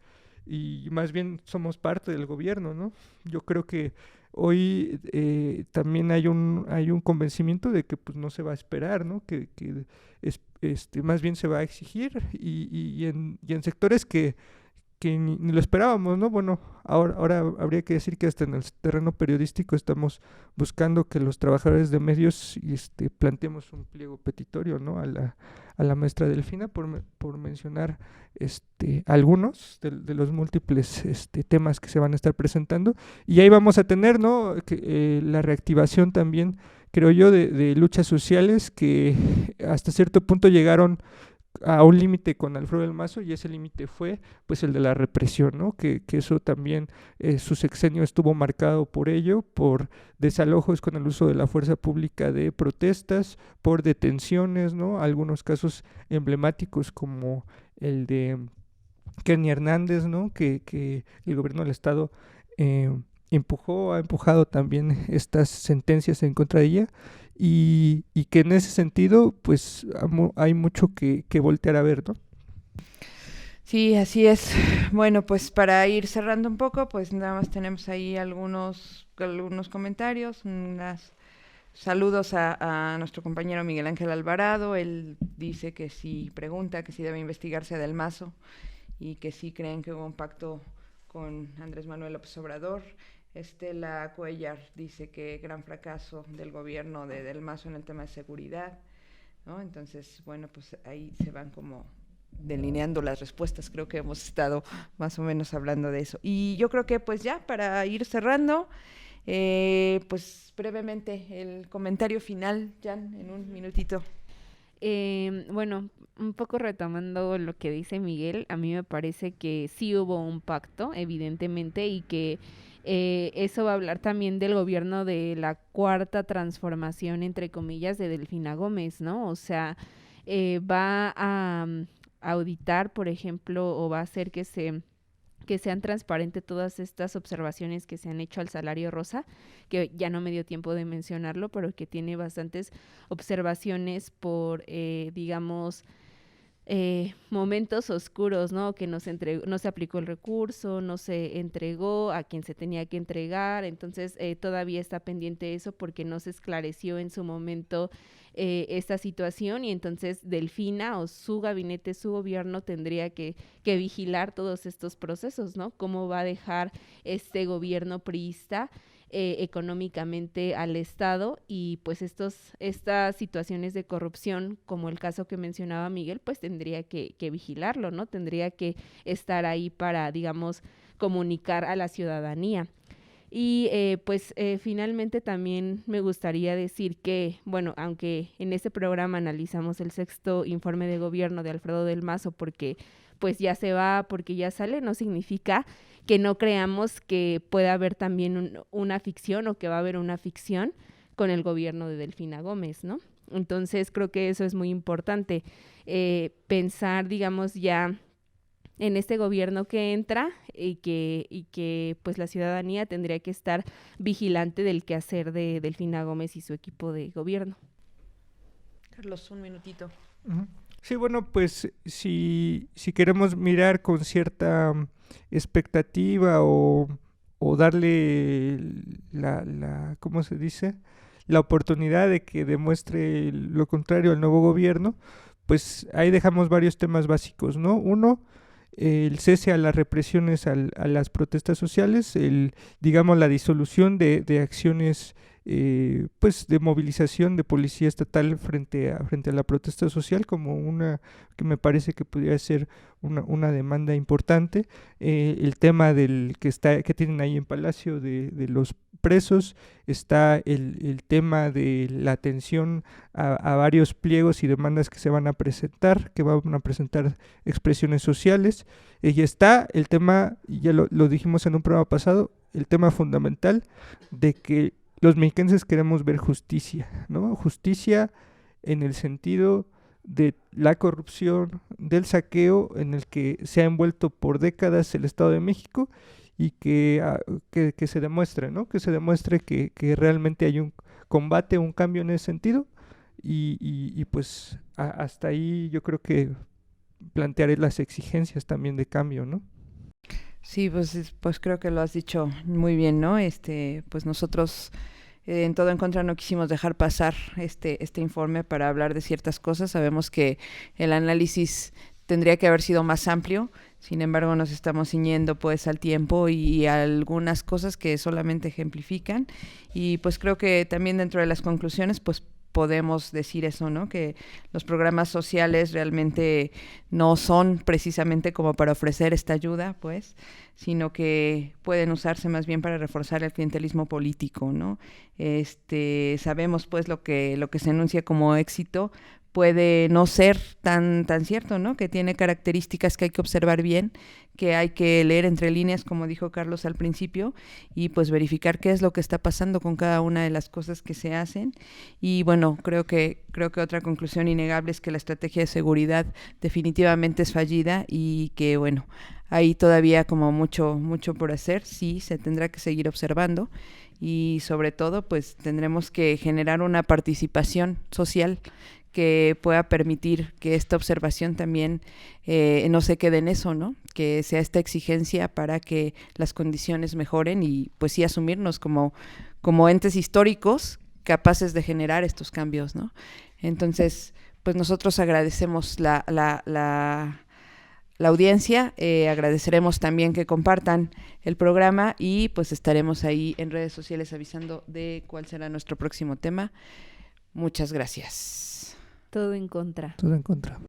más bien somos parte del gobierno, ¿no? Yo creo que hoy también hay un convencimiento de que pues no se va a esperar, ¿no? Que más bien se va a exigir y en sectores que ni lo esperábamos, ¿no? Bueno, ahora habría que decir que hasta en el terreno periodístico estamos buscando que los trabajadores de medios planteemos un pliego petitorio, ¿no? A la maestra Delfina por mencionar algunos de los múltiples temas que se van a estar presentando, y ahí vamos a tener, ¿no? La reactivación también, creo yo, de luchas sociales que hasta cierto punto llegaron a un límite con Alfredo del Mazo, y ese límite fue pues el de la represión, ¿no? Que eso también, su sexenio estuvo marcado por ello, por desalojos con el uso de la fuerza pública de protestas, por detenciones, ¿no? Algunos casos emblemáticos como el de Kenny Hernández, ¿no? Que el gobierno del estado ha empujado también estas sentencias en contra de ella, y que en ese sentido pues hay mucho que voltear a ver, ¿no? Sí, así es. Bueno, pues para ir cerrando un poco, pues nada más tenemos ahí algunos comentarios, saludos a nuestro compañero Miguel Ángel Alvarado. Él dice que pregunta que si debe investigarse a Del Mazo y que sí creen que hubo un pacto con Andrés Manuel López Obrador. Estela Cuellar dice que gran fracaso del gobierno de Del Mazo en el tema de seguridad, ¿no? Entonces, bueno, pues ahí se van como delineando las respuestas. Creo que hemos estado más o menos hablando de eso. Y yo creo que pues ya para ir cerrando, pues brevemente el comentario final, Jan, en un minutito. Bueno, un poco retomando lo que dice Miguel, a mí me parece que sí hubo un pacto, evidentemente, y que eso va a hablar también del gobierno de la cuarta transformación, entre comillas, de Delfina Gómez, ¿no? O sea, va a auditar, por ejemplo, o va a hacer que sean transparentes todas estas observaciones que se han hecho al salario rosa, que ya no me dio tiempo de mencionarlo, pero que tiene bastantes observaciones por, digamos, momentos oscuros, ¿no? Que no se aplicó el recurso, no se entregó a quien se tenía que entregar, entonces todavía está pendiente eso porque no se esclareció en su momento esta situación, y entonces Delfina o su gabinete, su gobierno tendría que vigilar todos estos procesos, ¿no? Cómo va a dejar este gobierno priista económicamente al Estado, y pues estas situaciones de corrupción, como el caso que mencionaba Miguel, pues tendría que vigilarlo, ¿no? Tendría que estar ahí para, digamos, comunicar a la ciudadanía. Y finalmente también me gustaría decir que, bueno, aunque en este programa analizamos el 6º informe de gobierno de Alfredo del Mazo porque pues ya se va, porque ya sale, no significa que no creamos que pueda haber también una ficción, o que va a haber una ficción con el gobierno de Delfina Gómez, ¿no? Entonces creo que eso es muy importante, pensar, digamos, ya en este gobierno que entra, y que pues la ciudadanía tendría que estar vigilante del quehacer de Delfina Gómez y su equipo de gobierno. Carlos, un minutito. Sí, bueno, pues si queremos mirar con cierta expectativa o darle ¿cómo se dice?, la oportunidad de que demuestre lo contrario al nuevo gobierno, pues ahí dejamos varios temas básicos, ¿no? Uno, el cese a las represiones a las protestas sociales, digamos la disolución de acciones pues de movilización de policía estatal frente a la protesta social, como una que me parece que podría ser una demanda importante. El tema que tienen ahí en Palacio de los presos, está el tema de la atención a varios pliegos y demandas que se van a presentar, expresiones sociales, y está el tema, ya lo dijimos en un programa pasado, el tema fundamental de que los mexicanos queremos ver justicia, ¿no? Justicia en el sentido de la corrupción, del saqueo en el que se ha envuelto por décadas el Estado de México, y que se demuestre, ¿no? Que se demuestre que realmente hay un combate, un cambio en ese sentido, y pues hasta ahí yo creo que plantearé las exigencias también de cambio, ¿no? Sí, pues creo que lo has dicho muy bien, ¿no? Pues nosotros en Todo en Contra no quisimos dejar pasar este informe para hablar de ciertas cosas. Sabemos que el análisis tendría que haber sido más amplio, sin embargo nos estamos ciñendo pues al tiempo y a algunas cosas que solamente ejemplifican, y pues creo que también dentro de las conclusiones pues podemos decir eso, ¿no? Que los programas sociales realmente no son precisamente como para ofrecer esta ayuda, pues, sino que pueden usarse más bien para reforzar el clientelismo político, ¿no? Sabemos pues lo que se enuncia como éxito puede no ser tan cierto, ¿no? Que tiene características que hay que observar bien, que hay que leer entre líneas, como dijo Carlos al principio, y pues verificar qué es lo que está pasando con cada una de las cosas que se hacen. Y bueno, creo que otra conclusión innegable es que la estrategia de seguridad definitivamente es fallida, y que bueno, hay todavía como mucho por hacer. Sí, se tendrá que seguir observando, y sobre todo pues tendremos que generar una participación social que pueda permitir que esta observación también no se quede en eso, ¿no? Que sea esta exigencia para que las condiciones mejoren, y pues sí asumirnos como entes históricos capaces de generar estos cambios, ¿no? Entonces, pues nosotros agradecemos la la audiencia. Agradeceremos también que compartan el programa y pues estaremos ahí en redes sociales avisando de cuál será nuestro próximo tema. Muchas gracias. Todo en contra. Todo en contra.